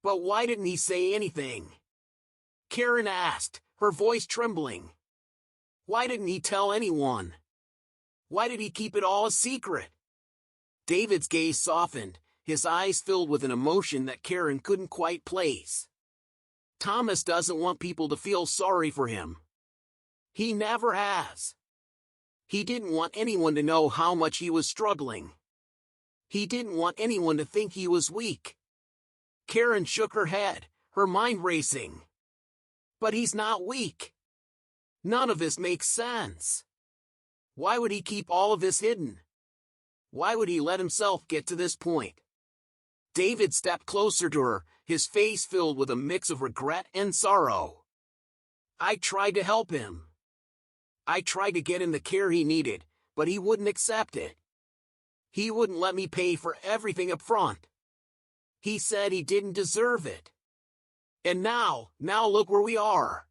"But why didn't he say anything?" Karen asked, her voice trembling. "Why didn't he tell anyone? Why did he keep it all a secret?" David's gaze softened, his eyes filled with an emotion that Karen couldn't quite place. "Thomas doesn't want people to feel sorry for him. He never has. He didn't want anyone to know how much he was struggling. He didn't want anyone to think he was weak." Karen shook her head, her mind racing. "But he's not weak. None of this makes sense. Why would he keep all of this hidden? Why would he let himself get to this point?" David stepped closer to her, his face filled with a mix of regret and sorrow. "I tried to help him. I tried to get him the care he needed, but he wouldn't accept it. He wouldn't let me pay for everything up front. He said he didn't deserve it. And now look where we are."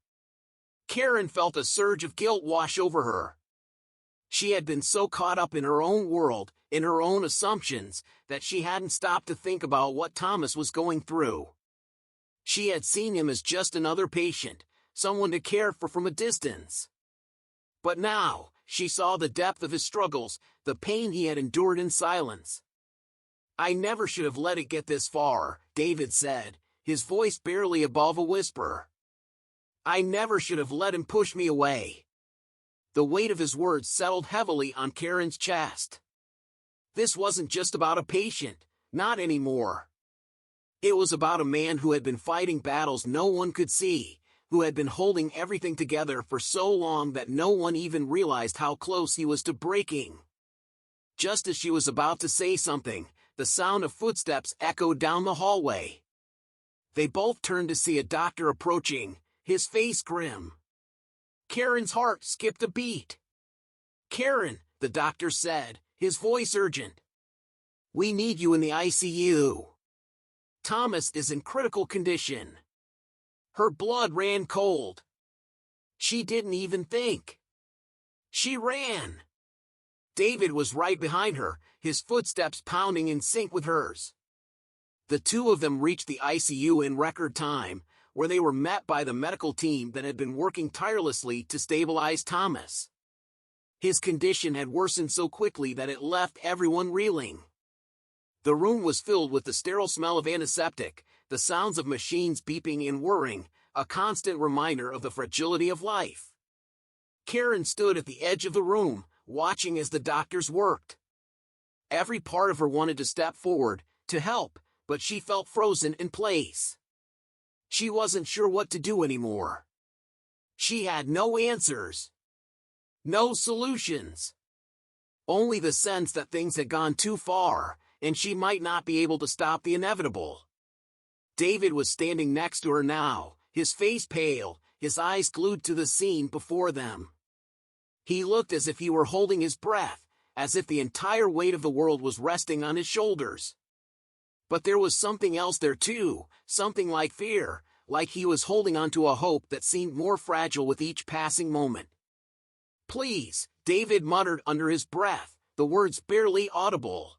Karen felt a surge of guilt wash over her. She had been so caught up in her own world, in her own assumptions, that she hadn't stopped to think about what Thomas was going through. She had seen him as just another patient, someone to care for from a distance. But now, she saw the depth of his struggles, the pain he had endured in silence. "I never should have let it get this far," David said, his voice barely above a whisper. "I never should have let him push me away." The weight of his words settled heavily on Karen's chest. This wasn't just about a patient, not anymore. It was about a man who had been fighting battles no one could see, who had been holding everything together for so long that no one even realized how close he was to breaking. Just as she was about to say something, the sound of footsteps echoed down the hallway. They both turned to see a doctor approaching, his face grim. Karen's heart skipped a beat. "Karen," the doctor said, his voice urgent. "We need you in the ICU. Thomas is in critical condition." Her blood ran cold. She didn't even think. She ran. David was right behind her, his footsteps pounding in sync with hers. The two of them reached the ICU in record time, where they were met by the medical team that had been working tirelessly to stabilize Thomas. His condition had worsened so quickly that it left everyone reeling. The room was filled with the sterile smell of antiseptic, the sounds of machines beeping and whirring, a constant reminder of the fragility of life. Karen stood at the edge of the room, watching as the doctors worked. Every part of her wanted to step forward, to help, but she felt frozen in place. She wasn't sure what to do anymore. She had no answers. No solutions. Only the sense that things had gone too far, and she might not be able to stop the inevitable. David was standing next to her now, his face pale, his eyes glued to the scene before them. He looked as if he were holding his breath, as if the entire weight of the world was resting on his shoulders. But there was something else there too, something like fear, like he was holding onto a hope that seemed more fragile with each passing moment. "Please," David muttered under his breath, the words barely audible.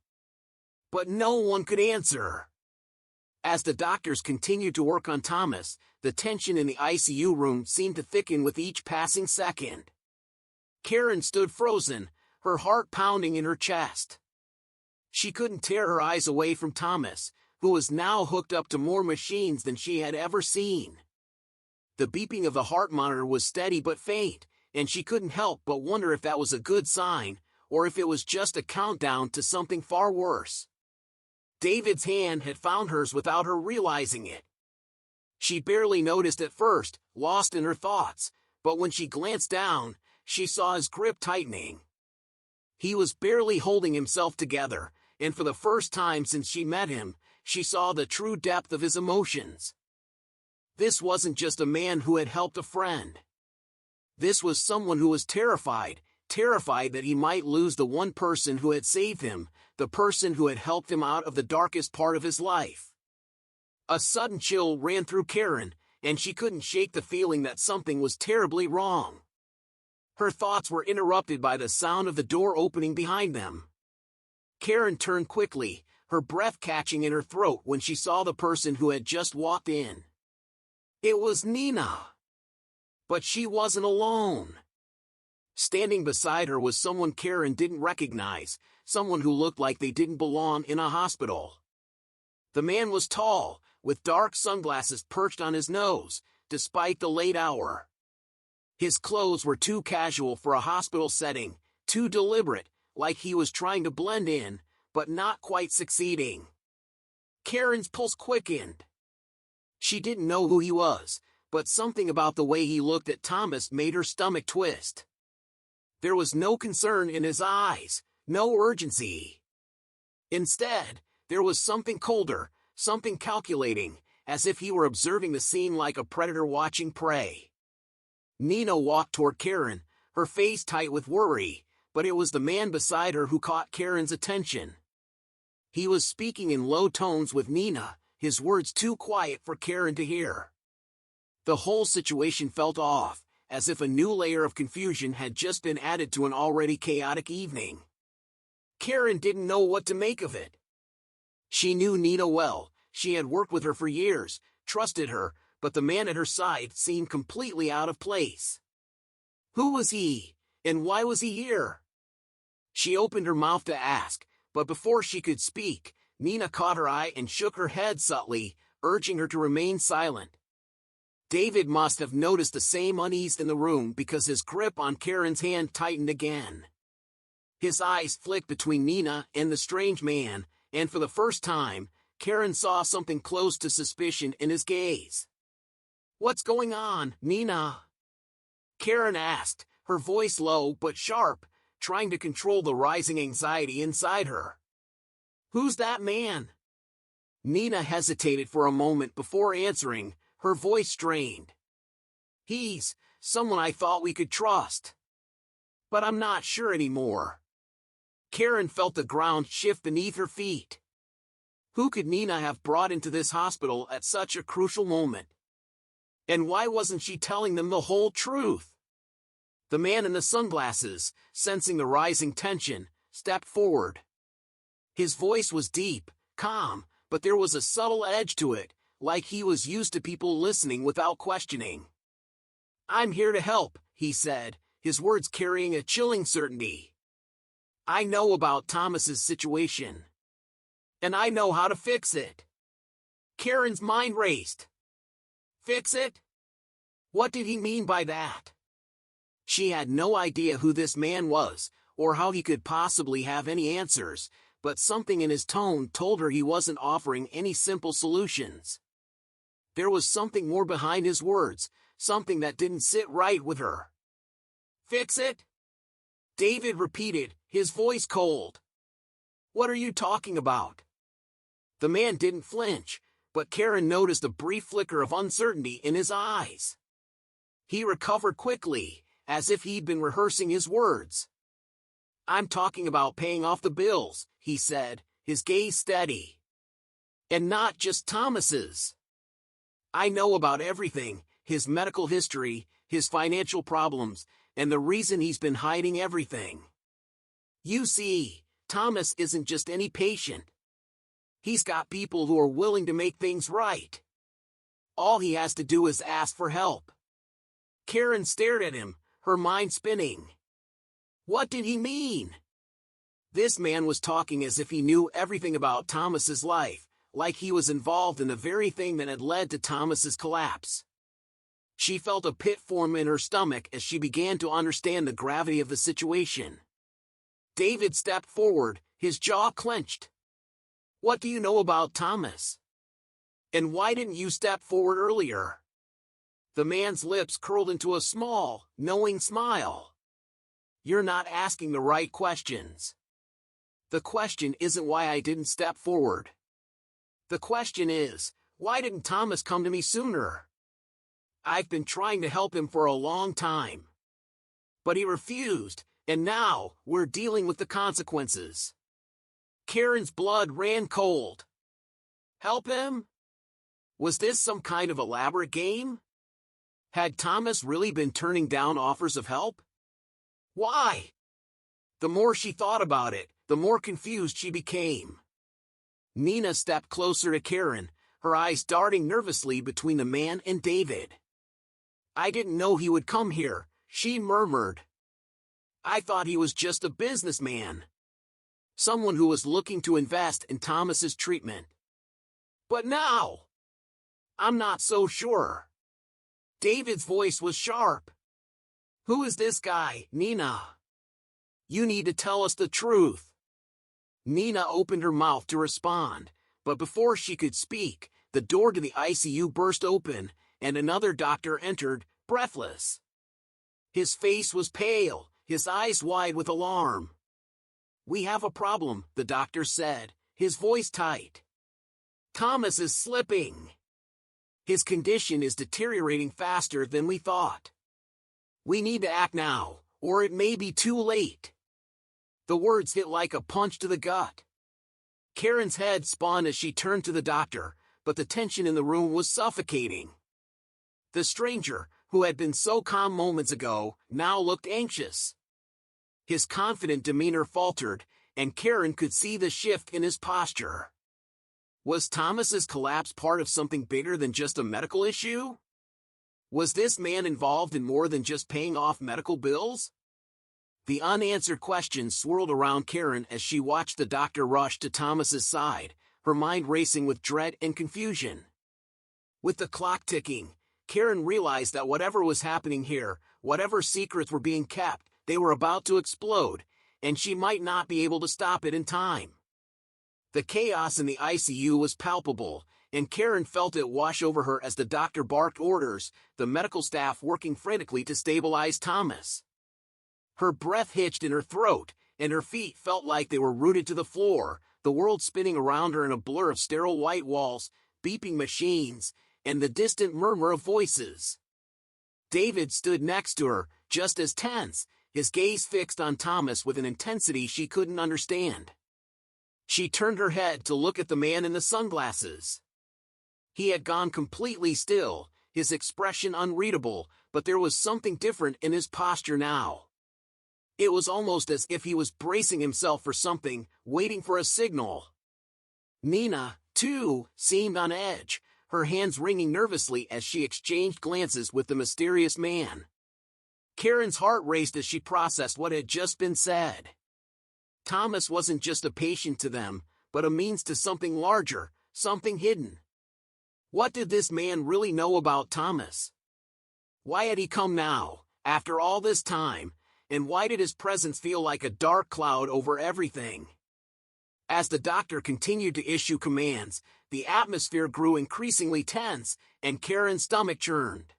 But no one could answer. As the doctors continued to work on Thomas, the tension in the ICU room seemed to thicken with each passing second. Karen stood frozen, her heart pounding in her chest. She couldn't tear her eyes away from Thomas, who was now hooked up to more machines than she had ever seen. The beeping of the heart monitor was steady but faint, and she couldn't help but wonder if that was a good sign, or if it was just a countdown to something far worse. David's hand had found hers without her realizing it. She barely noticed at first, lost in her thoughts, but when she glanced down, she saw his grip tightening. He was barely holding himself together, and for the first time since she met him, she saw the true depth of his emotions. This wasn't just a man who had helped a friend. This was someone who was terrified that he might lose the one person who had saved him, the person who had helped him out of the darkest part of his life. A sudden chill ran through Karen, and she couldn't shake the feeling that something was terribly wrong. Her thoughts were interrupted by the sound of the door opening behind them. Karen turned quickly, her breath catching in her throat when she saw the person who had just walked in. It was Nina. But she wasn't alone. Standing beside her was someone Karen didn't recognize, someone who looked like they didn't belong in a hospital. The man was tall, with dark sunglasses perched on his nose, despite the late hour. His clothes were too casual for a hospital setting, too deliberate, like he was trying to blend in, but not quite succeeding. Karen's pulse quickened. She didn't know who he was, but something about the way he looked at Thomas made her stomach twist. There was no concern in his eyes, no urgency. Instead, there was something colder, something calculating, as if he were observing the scene like a predator watching prey. Nina walked toward Karen, her face tight with worry, but it was the man beside her who caught Karen's attention. He was speaking in low tones with Nina, his words too quiet for Karen to hear. The whole situation felt off, as if a new layer of confusion had just been added to an already chaotic evening. Karen didn't know what to make of it. She knew Nina well, she had worked with her for years, trusted her, but the man at her side seemed completely out of place. Who was he, and why was he here? She opened her mouth to ask, but before she could speak, Nina caught her eye and shook her head subtly, urging her to remain silent. David must have noticed the same unease in the room because his grip on Karen's hand tightened again. His eyes flicked between Nina and the strange man, and for the first time, Karen saw something close to suspicion in his gaze. "What's going on, Nina?" Karen asked, her voice low but sharp, trying to control the rising anxiety inside her. Who's that man? Nina hesitated for a moment before answering, her voice strained. He's someone I thought we could trust. But I'm not sure anymore. Karen felt the ground shift beneath her feet. Who could Nina have brought into this hospital at such a crucial moment? And why wasn't she telling them the whole truth? The man in the sunglasses, sensing the rising tension, stepped forward. His voice was deep, calm, but there was a subtle edge to it, like he was used to people listening without questioning. I'm here to help, he said, his words carrying a chilling certainty. I know about Thomas's situation. And I know how to fix it. Karen's mind raced. Fix it? What did he mean by that? She had no idea who this man was, or how he could possibly have any answers, but something in his tone told her he wasn't offering any simple solutions. There was something more behind his words, something that didn't sit right with her. Fix it? David repeated, his voice cold. What are you talking about? The man didn't flinch, but Karen noticed a brief flicker of uncertainty in his eyes. He recovered quickly, as if he'd been rehearsing his words. I'm talking about paying off the bills, he said, his gaze steady. And not just Thomas's. I know about everything, his medical history, his financial problems, and the reason he's been hiding everything. You see, Thomas isn't just any patient. He's got people who are willing to make things right. All he has to do is ask for help. Karen stared at him, her mind spinning. What did he mean? This man was talking as if he knew everything about Thomas's life, like he was involved in the very thing that had led to Thomas's collapse. She felt a pit form in her stomach as she began to understand the gravity of the situation. David stepped forward, his jaw clenched. What do you know about Thomas? And why didn't you step forward earlier? The man's lips curled into a small, knowing smile. You're not asking the right questions. The question isn't why I didn't step forward. The question is, why didn't Thomas come to me sooner? I've been trying to help him for a long time. But he refused, and now we're dealing with the consequences. Karen's blood ran cold. Help him? Was this some kind of elaborate game? Had Thomas really been turning down offers of help? Why? The more she thought about it, the more confused she became. Nina stepped closer to Karen, her eyes darting nervously between the man and David. I didn't know he would come here, she murmured. I thought he was just a businessman. Someone who was looking to invest in Thomas's treatment. But now, I'm not so sure. David's voice was sharp. Who is this guy, Nina? You need to tell us the truth. Nina opened her mouth to respond, but before she could speak, the door to the ICU burst open, and another doctor entered, breathless. His face was pale, his eyes wide with alarm. We have a problem, the doctor said, his voice tight. Thomas is slipping. His condition is deteriorating faster than we thought. We need to act now, or it may be too late. The words hit like a punch to the gut. Karen's head spun as she turned to the doctor, but the tension in the room was suffocating. The stranger, who had been so calm moments ago, now looked anxious. His confident demeanor faltered, and Karen could see the shift in his posture. Was Thomas's collapse part of something bigger than just a medical issue? Was this man involved in more than just paying off medical bills? The unanswered questions swirled around Karen as she watched the doctor rush to Thomas's side, her mind racing with dread and confusion. With the clock ticking, Karen realized that whatever was happening here, whatever secrets were being kept, they were about to explode, and she might not be able to stop it in time. The chaos in the ICU was palpable, and Karen felt it wash over her as the doctor barked orders, the medical staff working frantically to stabilize Thomas. Her breath hitched in her throat, and her feet felt like they were rooted to the floor, the world spinning around her in a blur of sterile white walls, beeping machines, and the distant murmur of voices. David stood next to her, just as tense, his gaze fixed on Thomas with an intensity she couldn't understand. She turned her head to look at the man in the sunglasses. He had gone completely still, his expression unreadable, but there was something different in his posture now. It was almost as if he was bracing himself for something, waiting for a signal. Nina, too, seemed on edge, her hands wringing nervously as she exchanged glances with the mysterious man. Karen's heart raced as she processed what had just been said. Thomas wasn't just a patient to them, but a means to something larger, something hidden. What did this man really know about Thomas? Why had he come now, after all this time, and why did his presence feel like a dark cloud over everything? As the doctor continued to issue commands, the atmosphere grew increasingly tense, and Karen's stomach churned.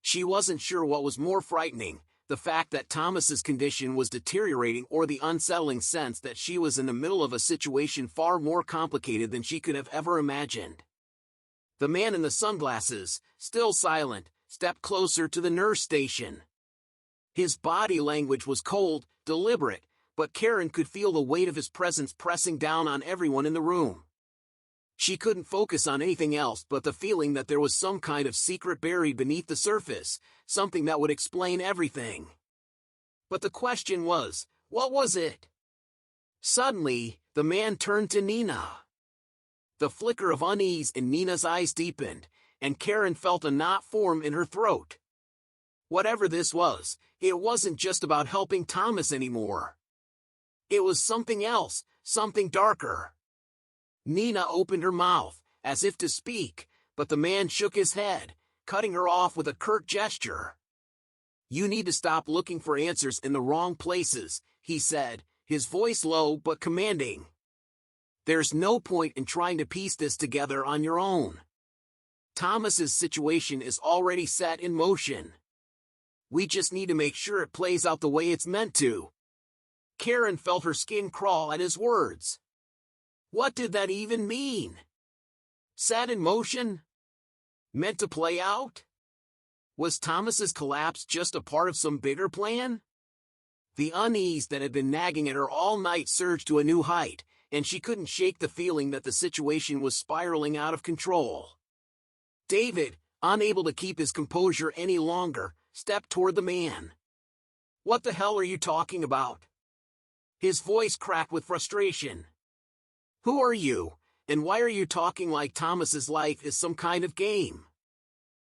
She wasn't sure what was more frightening, the fact that Thomas's condition was deteriorating or the unsettling sense that she was in the middle of a situation far more complicated than she could have ever imagined. The man in the sunglasses, still silent, stepped closer to the nurse station. His body language was cold, deliberate, but Karen could feel the weight of his presence pressing down on everyone in the room. She couldn't focus on anything else but the feeling that there was some kind of secret buried beneath the surface, something that would explain everything. But the question was, what was it? Suddenly, the man turned to Nina. The flicker of unease in Nina's eyes deepened, and Karen felt a knot form in her throat. Whatever this was, it wasn't just about helping Thomas anymore. It was something else, something darker. Nina opened her mouth, as if to speak, but the man shook his head, cutting her off with a curt gesture. "You need to stop looking for answers in the wrong places," he said, his voice low but commanding. "There's no point in trying to piece this together on your own. Thomas's situation is already set in motion. We just need to make sure it plays out the way it's meant to." Karen felt her skin crawl at his words. What did that even mean? Set in motion? Meant to play out? Was Thomas's collapse just a part of some bigger plan? The unease that had been nagging at her all night surged to a new height, and she couldn't shake the feeling that the situation was spiraling out of control. David, unable to keep his composure any longer, stepped toward the man. "What the hell are you talking about?" His voice cracked with frustration. "Who are you, and why are you talking like Thomas's life is some kind of game?"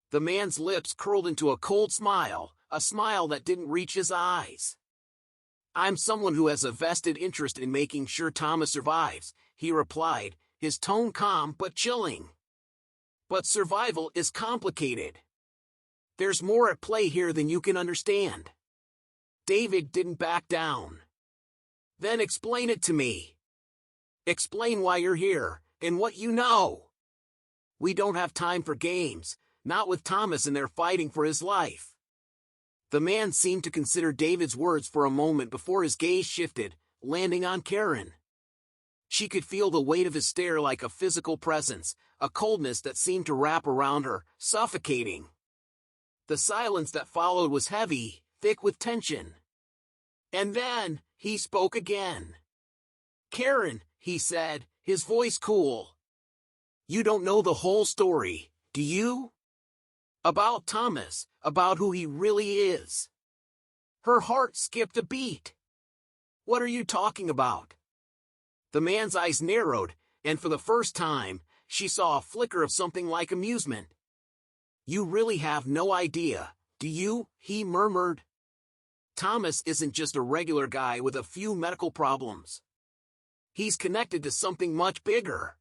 The man's lips curled into a cold smile, a smile that didn't reach his eyes. "I'm someone who has a vested interest in making sure Thomas survives," he replied, his tone calm but chilling. "But survival is complicated. There's more at play here than you can understand." David didn't back down. "Then explain it to me. Explain why you're here, and what you know. We don't have time for games, not with Thomas in there fighting for his life." The man seemed to consider David's words for a moment before his gaze shifted, landing on Karen. She could feel the weight of his stare like a physical presence, a coldness that seemed to wrap around her, suffocating. The silence that followed was heavy, thick with tension. And then, he spoke again. "Karen," he said, his voice cool. "You don't know the whole story, do you? About Thomas, about who he really is." Her heart skipped a beat. "What are you talking about?" The man's eyes narrowed, and for the first time, she saw a flicker of something like amusement. "You really have no idea, do you?" he murmured. "Thomas isn't just a regular guy with a few medical problems. He's connected to something much bigger.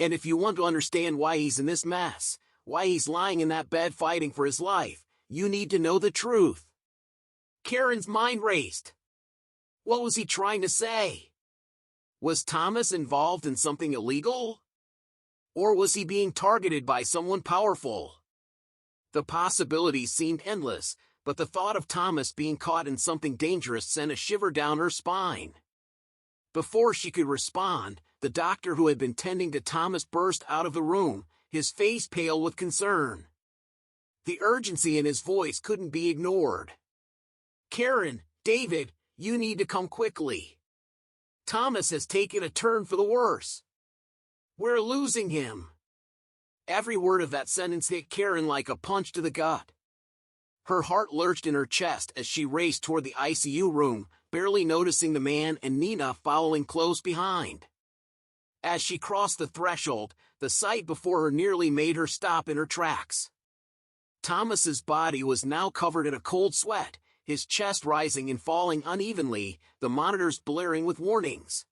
And if you want to understand why he's in this mess, why he's lying in that bed fighting for his life, you need to know the truth." Karen's mind raced. What was he trying to say? Was Thomas involved in something illegal? Or was he being targeted by someone powerful? The possibilities seemed endless, but the thought of Thomas being caught in something dangerous sent a shiver down her spine. Before she could respond, the doctor who had been tending to Thomas burst out of the room, his face pale with concern. The urgency in his voice couldn't be ignored. "Karen, David, you need to come quickly. Thomas has taken a turn for the worse. We're losing him." Every word of that sentence hit Karen like a punch to the gut. Her heart lurched in her chest as she raced toward the ICU room, barely noticing the man and Nina following close behind. As she crossed the threshold, the sight before her nearly made her stop in her tracks. Thomas's body was now covered in a cold sweat, his chest rising and falling unevenly, the monitors blaring with warnings.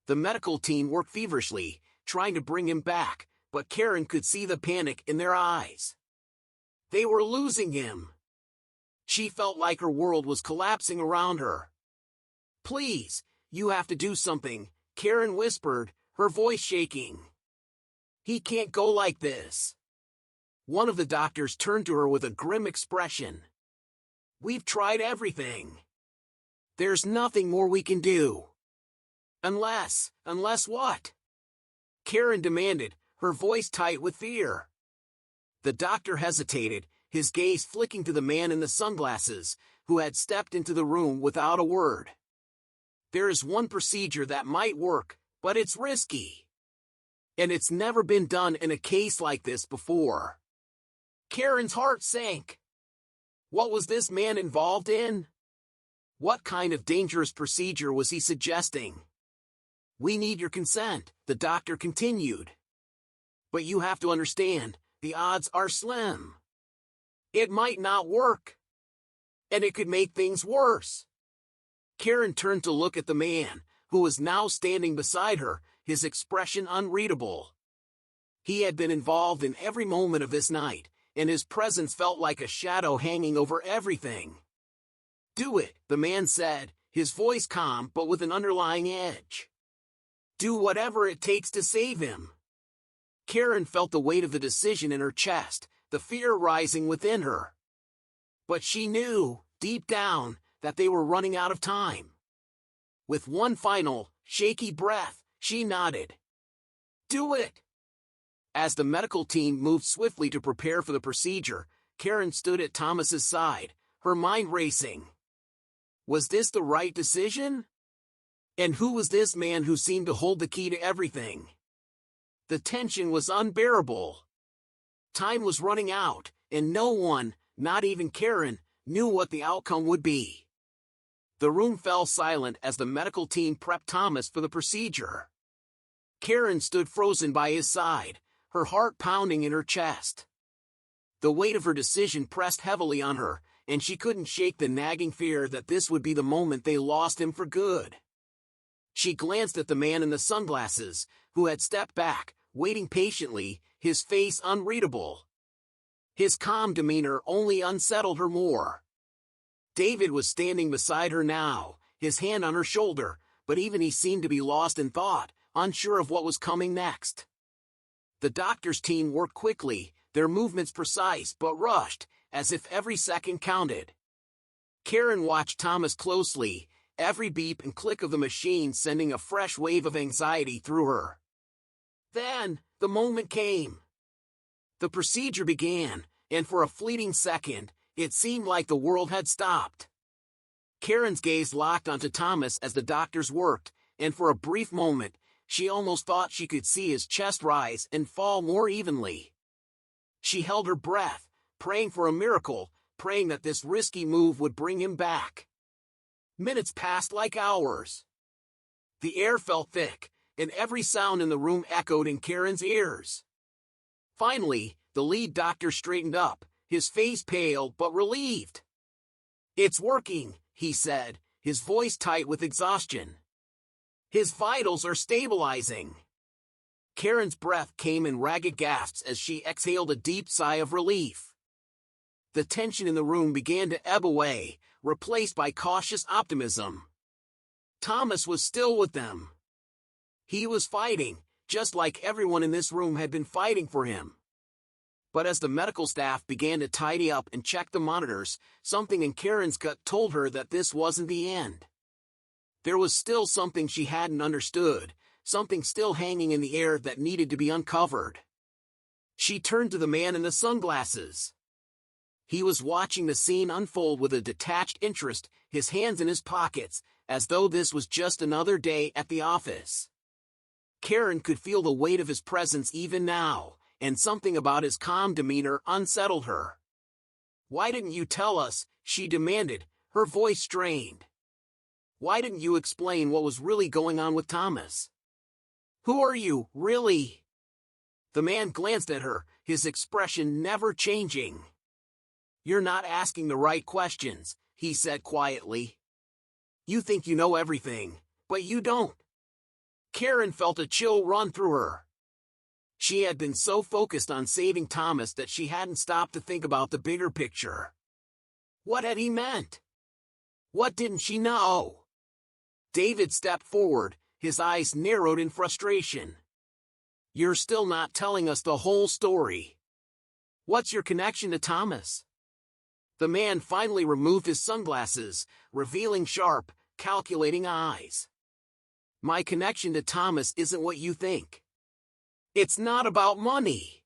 The medical team worked feverishly, trying to bring him back, but Karen could see the panic in their eyes. They were losing him. She felt like her world was collapsing around her. "Please, you have to do something," Karen whispered, her voice shaking. "He can't go like this." One of the doctors turned to her with a grim expression. "We've tried everything. There's nothing more we can do." Unless what?" Karen demanded, her voice tight with fear. The doctor hesitated, his gaze flicking to the man in the sunglasses, who had stepped into the room without a word. "There is one procedure that might work, but it's risky. And it's never been done in a case like this before." Karen's heart sank. What was this man involved in? What kind of dangerous procedure was he suggesting? "We need your consent," the doctor continued. "But you have to understand, the odds are slim. It might not work. And it could make things worse." Karen turned to look at the man, who was now standing beside her, his expression unreadable. He had been involved in every moment of this night, and his presence felt like a shadow hanging over everything. "Do it," the man said, his voice calm but with an underlying edge. "Do whatever it takes to save him." Karen felt the weight of the decision in her chest, the fear rising within her. But she knew, deep down, that they were running out of time. With one final, shaky breath, she nodded. "Do it!" As the medical team moved swiftly to prepare for the procedure, Karen stood at Thomas's side, her mind racing. Was this the right decision? And who was this man who seemed to hold the key to everything? The tension was unbearable. Time was running out, and no one, not even Karen, knew what the outcome would be. The room fell silent as the medical team prepped Thomas for the procedure. Karen stood frozen by his side, her heart pounding in her chest. The weight of her decision pressed heavily on her, and she couldn't shake the nagging fear that this would be the moment they lost him for good. She glanced at the man in the sunglasses, who had stepped back, waiting patiently, his face unreadable. His calm demeanor only unsettled her more. David was standing beside her now, his hand on her shoulder, but even he seemed to be lost in thought, unsure of what was coming next. The doctor's team worked quickly, their movements precise but rushed, as if every second counted. Karen watched Thomas closely, every beep and click of the machine sending a fresh wave of anxiety through her. Then, the moment came. The procedure began, and for a fleeting second, it seemed like the world had stopped. Karen's gaze locked onto Thomas as the doctors worked, and for a brief moment, she almost thought she could see his chest rise and fall more evenly. She held her breath, praying for a miracle, praying that this risky move would bring him back. Minutes passed like hours. The air felt thick, and every sound in the room echoed in Karen's ears. Finally, the lead doctor straightened up, his face pale but relieved. "It's working," he said, his voice tight with exhaustion. "His vitals are stabilizing." Karen's breath came in ragged gasps as she exhaled a deep sigh of relief. The tension in the room began to ebb away, replaced by cautious optimism. Thomas was still with them. He was fighting, just like everyone in this room had been fighting for him. But as the medical staff began to tidy up and check the monitors, something in Karen's gut told her that this wasn't the end. There was still something she hadn't understood, something still hanging in the air that needed to be uncovered. She turned to the man in the sunglasses. He was watching the scene unfold with a detached interest, his hands in his pockets, as though this was just another day at the office. Karen could feel the weight of his presence even now, and something about his calm demeanor unsettled her. "Why didn't you tell us?" she demanded, her voice strained. "Why didn't you explain what was really going on with Thomas? Who are you, really?" The man glanced at her, his expression never changing. "You're not asking the right questions," he said quietly. "You think you know everything, but you don't." Karen felt a chill run through her. She had been so focused on saving Thomas that she hadn't stopped to think about the bigger picture. What had he meant? What didn't she know? David stepped forward, his eyes narrowed in frustration. "You're still not telling us the whole story. What's your connection to Thomas?" The man finally removed his sunglasses, revealing sharp, calculating eyes. "My connection to Thomas isn't what you think. It's not about money.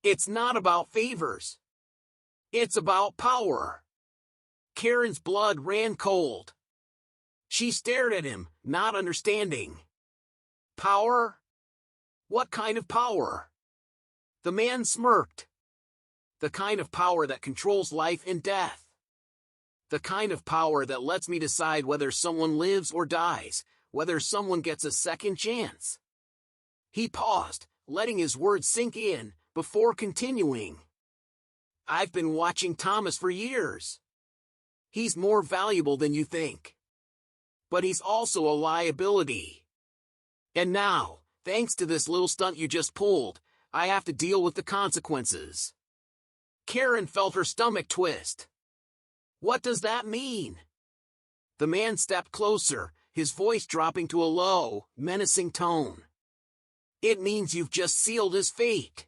It's not about favors. It's about power." Karen's blood ran cold. She stared at him, not understanding. "Power? What kind of power?" The man smirked. "The kind of power that controls life and death. The kind of power that lets me decide whether someone lives or dies, whether someone gets a second chance." He paused, letting his words sink in, before continuing. "I've been watching Thomas for years. He's more valuable than you think. But he's also a liability. And now, thanks to this little stunt you just pulled, I have to deal with the consequences." Karen felt her stomach twist. "What does that mean?" The man stepped closer, his voice dropping to a low, menacing tone. "It means you've just sealed his fate."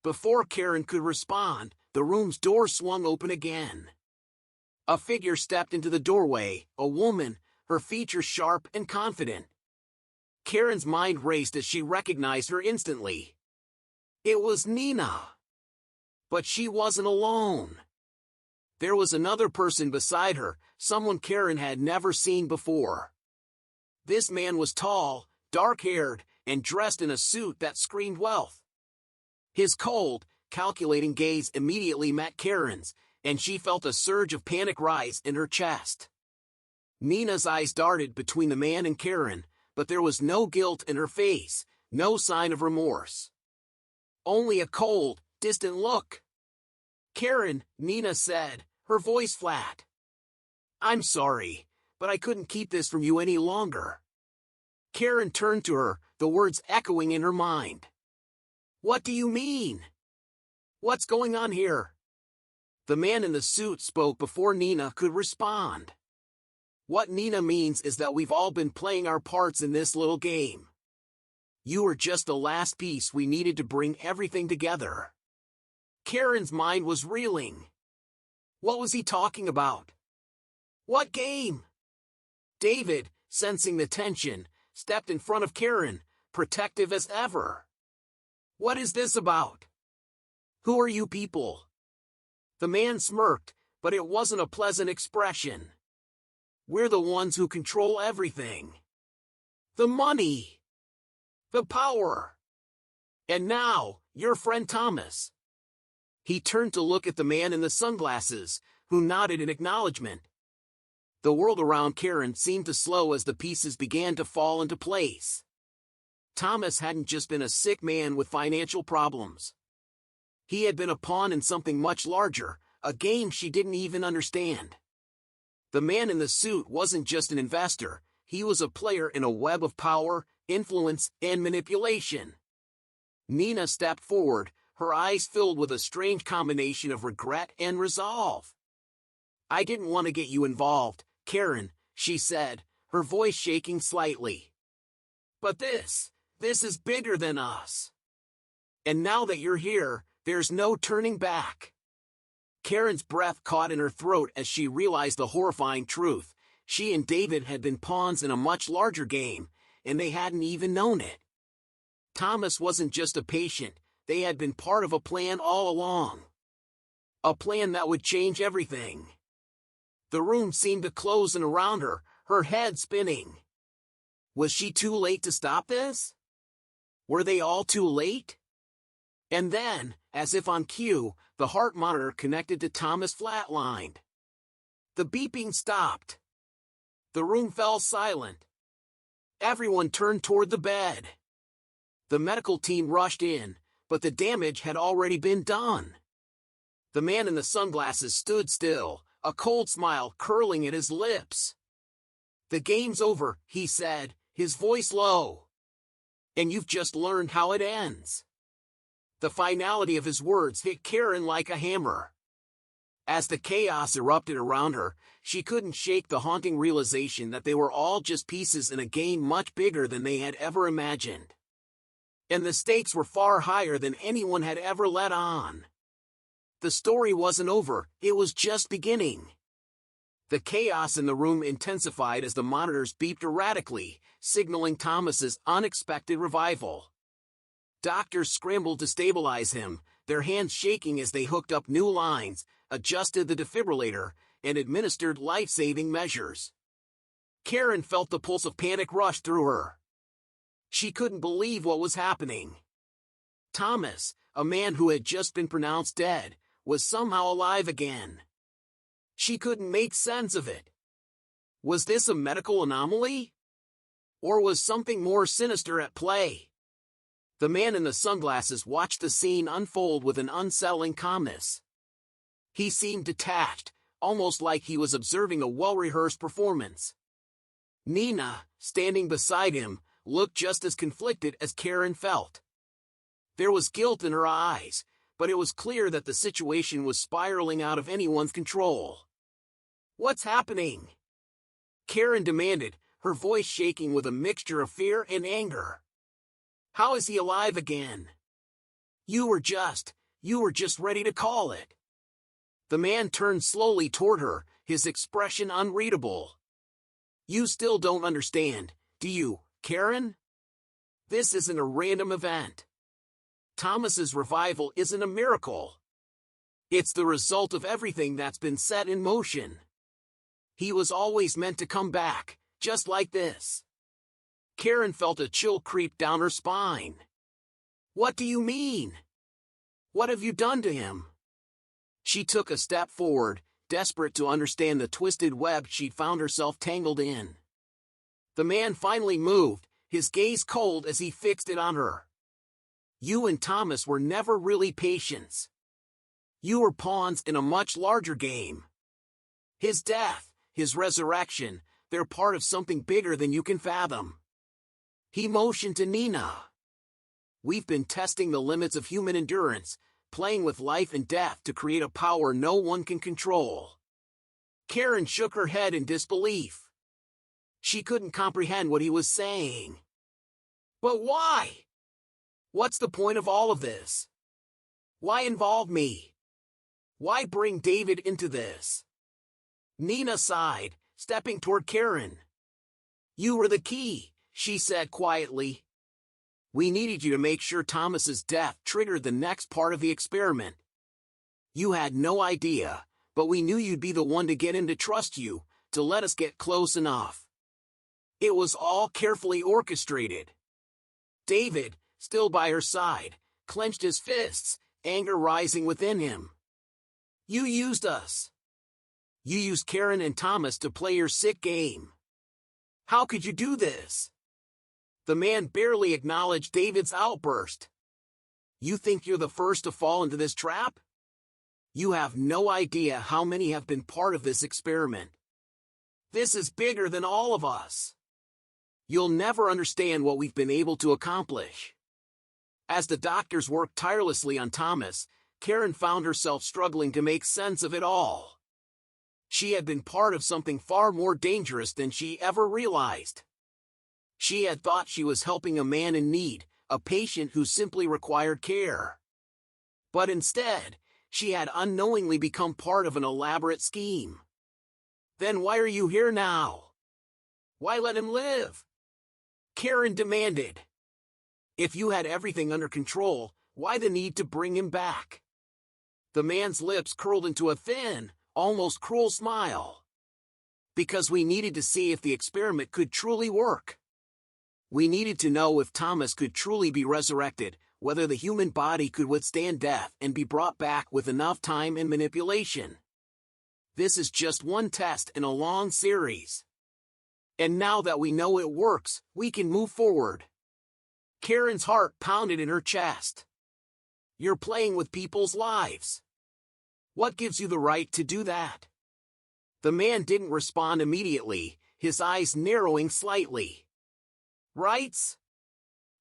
Before Karen could respond, the room's door swung open again. A figure stepped into the doorway, a woman, her features sharp and confident. Karen's mind raced as she recognized her instantly. It was Nina. But she wasn't alone. There was another person beside her, someone Karen had never seen before. This man was tall, dark-haired, and dressed in a suit that screamed wealth. His cold, calculating gaze immediately met Karen's, and she felt a surge of panic rise in her chest. Nina's eyes darted between the man and Karen, but there was no guilt in her face, no sign of remorse. Only a cold, distant look. "Karen," Nina said, her voice flat. "I'm sorry, but I couldn't keep this from you any longer." Karen turned to her, the words echoing in her mind. "What do you mean? What's going on here?" The man in the suit spoke before Nina could respond. "What Nina means is that we've all been playing our parts in this little game. You were just the last piece we needed to bring everything together." Karen's mind was reeling. What was he talking about? What game? David, sensing the tension, stepped in front of Karen, protective as ever. "What is this about? Who are you people?" The man smirked, but it wasn't a pleasant expression. "We're the ones who control everything. The money. The power. And now, your friend Thomas." He turned to look at the man in the sunglasses, who nodded in acknowledgement. The world around Karen seemed to slow as the pieces began to fall into place. Thomas hadn't just been a sick man with financial problems. He had been a pawn in something much larger, a game she didn't even understand. The man in the suit wasn't just an investor, he was a player in a web of power, influence, and manipulation. Nina stepped forward, her eyes filled with a strange combination of regret and resolve. "I didn't want to get you involved, Karen," she said, her voice shaking slightly. "But this is bigger than us. And now that you're here, there's no turning back." Karen's breath caught in her throat as she realized the horrifying truth. she and David had been pawns in a much larger game, and they hadn't even known it. Thomas wasn't just a patient, they had been part of a plan all along. A plan that would change everything. The room seemed to close in around her, her head spinning. Was she too late to stop this? Were they all too late? And then, as if on cue, the heart monitor connected to Thomas flatlined. The beeping stopped. The room fell silent. Everyone turned toward the bed. The medical team rushed in, but the damage had already been done. The man in the sunglasses stood still, a cold smile curling at his lips. "The game's over," he said, his voice low. "And you've just learned how it ends." The finality of his words hit Karen like a hammer. As the chaos erupted around her, she couldn't shake the haunting realization that they were all just pieces in a game much bigger than they had ever imagined. And the stakes were far higher than anyone had ever let on. The story wasn't over, it was just beginning. The chaos in the room intensified as the monitors beeped erratically, signaling Thomas's unexpected revival. Doctors scrambled to stabilize him, their hands shaking as they hooked up new lines, adjusted the defibrillator, and administered life-saving measures. Karen felt the pulse of panic rush through her. She couldn't believe what was happening. Thomas, a man who had just been pronounced dead, was somehow alive again. She couldn't make sense of it. Was this a medical anomaly? Or was something more sinister at play? The man in the sunglasses watched the scene unfold with an unsettling calmness. He seemed detached, almost like he was observing a well-rehearsed performance. Nina, standing beside him, looked just as conflicted as Karen felt. There was guilt in her eyes, but it was clear that the situation was spiraling out of anyone's control. "What's happening?" Karen demanded, her voice shaking with a mixture of fear and anger. "How is he alive again? You were just ready to call it." The man turned slowly toward her, his expression unreadable. "You still don't understand, do you, Karen? This isn't a random event. Thomas's revival isn't a miracle. It's the result of everything that's been set in motion. He was always meant to come back, just like this." Karen felt a chill creep down her spine. "What do you mean? What have you done to him?" She took a step forward, desperate to understand the twisted web she'd found herself tangled in. The man finally moved, his gaze cold as he fixed it on her. "You and Thomas were never really patients. You were pawns in a much larger game. His death, his resurrection, they're part of something bigger than you can fathom." He motioned to Nina. "We've been testing the limits of human endurance, playing with life and death to create a power no one can control." Karen shook her head in disbelief. She couldn't comprehend what he was saying. "But why? What's the point of all of this? Why involve me? Why bring David into this?" Nina sighed, stepping toward Karen. "You were the key," she said quietly. "We needed you to make sure Thomas's death triggered the next part of the experiment. You had no idea, but we knew you'd be the one to get him to trust you, to let us get close enough. It was all carefully orchestrated." David, still by her side, clenched his fists, anger rising within him. "You used us. You used Karen and Thomas to play your sick game. How could you do this?" The man barely acknowledged David's outburst. "You think you're the first to fall into this trap? You have no idea how many have been part of this experiment. This is bigger than all of us. You'll never understand what we've been able to accomplish." As the doctors worked tirelessly on Thomas, Karen found herself struggling to make sense of it all. She had been part of something far more dangerous than she ever realized. She had thought she was helping a man in need, a patient who simply required care. But instead, she had unknowingly become part of an elaborate scheme. Then why are you here now? Why let him live? Karen demanded. If you had everything under control, why the need to bring him back? The man's lips curled into a thin, almost cruel smile. Because we needed to see if the experiment could truly work. We needed to know if Thomas could truly be resurrected, whether the human body could withstand death and be brought back with enough time and manipulation. This is just one test in a long series. And now that we know it works, we can move forward. Karen's heart pounded in her chest. You're playing with people's lives. What gives you the right to do that? The man didn't respond immediately, his eyes narrowing slightly. Rights?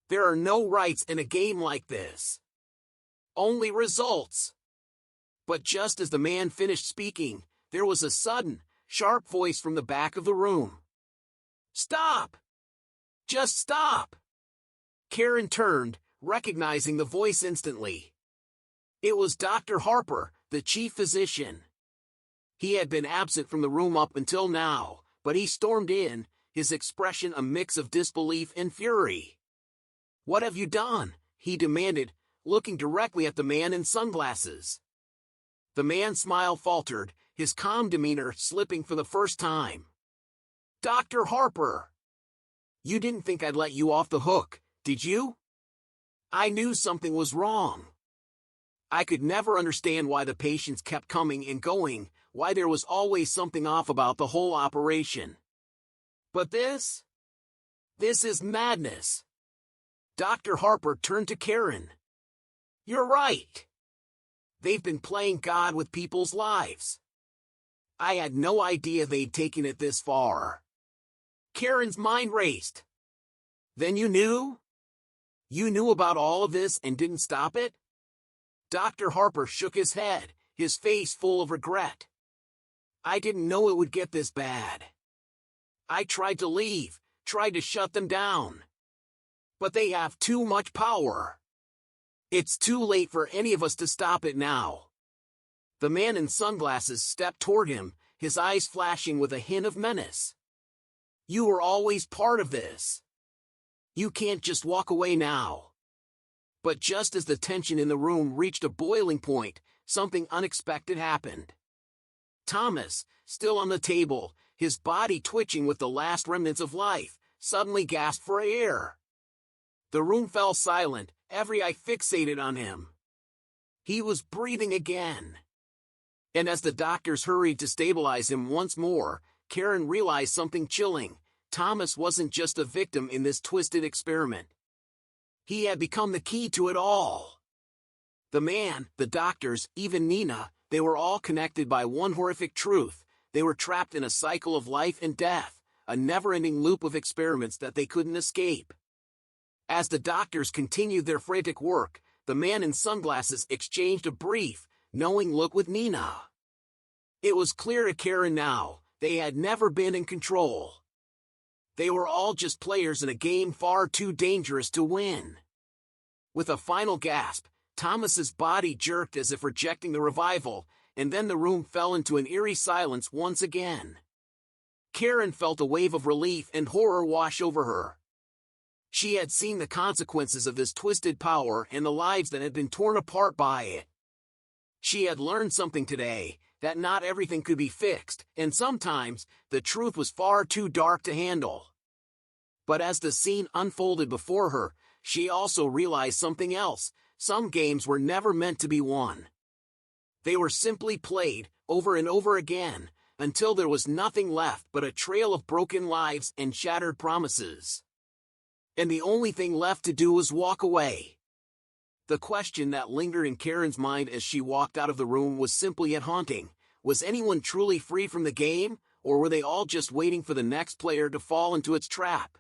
There are no rights in a game like this. Only results. But just as the man finished speaking, there was a sudden, sharp voice from the back of the room. Stop! Just stop! Karen turned, recognizing the voice instantly. It was Dr. Harper, the chief physician. He had been absent from the room up until now, but he stormed in, his expression a mix of disbelief and fury. What have you done? He demanded, looking directly at the man in sunglasses. The man's smile faltered, his calm demeanor slipping for the first time. Dr. Harper! You didn't think I'd let you off the hook, did you? I knew something was wrong. I could never understand why the patients kept coming and going, why there was always something off about the whole operation. But this is madness. Dr. Harper turned to Karen. You're right. They've been playing God with people's lives. I had no idea they'd taken it this far. Karen's mind raced. Then you knew? You knew about all of this and didn't stop it? Dr. Harper shook his head, his face full of regret. I didn't know it would get this bad. I tried to leave, tried to shut them down. But they have too much power. It's too late for any of us to stop it now. The man in sunglasses stepped toward him, his eyes flashing with a hint of menace. You were always part of this. You can't just walk away now. But just as the tension in the room reached a boiling point, something unexpected happened. Thomas, still on the table, his body twitching with the last remnants of life, suddenly gasped for air. The room fell silent, every eye fixated on him. He was breathing again. And as the doctors hurried to stabilize him once more, Karen realized something chilling. Thomas wasn't just a victim in this twisted experiment. He had become the key to it all. The man, the doctors, even Nina, they were all connected by one horrific truth. They were trapped in a cycle of life and death, a never-ending loop of experiments that they couldn't escape. As the doctors continued their frantic work, the man in sunglasses exchanged a brief, knowing look with Nina. It was clear to Karen now, they had never been in control. They were all just players in a game far too dangerous to win. With a final gasp, Thomas's body jerked as if rejecting the revival, and then the room fell into an eerie silence once again. Karen felt a wave of relief and horror wash over her. She had seen the consequences of this twisted power and the lives that had been torn apart by it. She had learned something today, that not everything could be fixed, and sometimes, the truth was far too dark to handle. But as the scene unfolded before her, she also realized something else. Some games were never meant to be won. They were simply played, over and over again, until there was nothing left but a trail of broken lives and shattered promises. And the only thing left to do was walk away. The question that lingered in Karen's mind as she walked out of the room was simply yet haunting. Was anyone truly free from the game, or were they all just waiting for the next player to fall into its trap?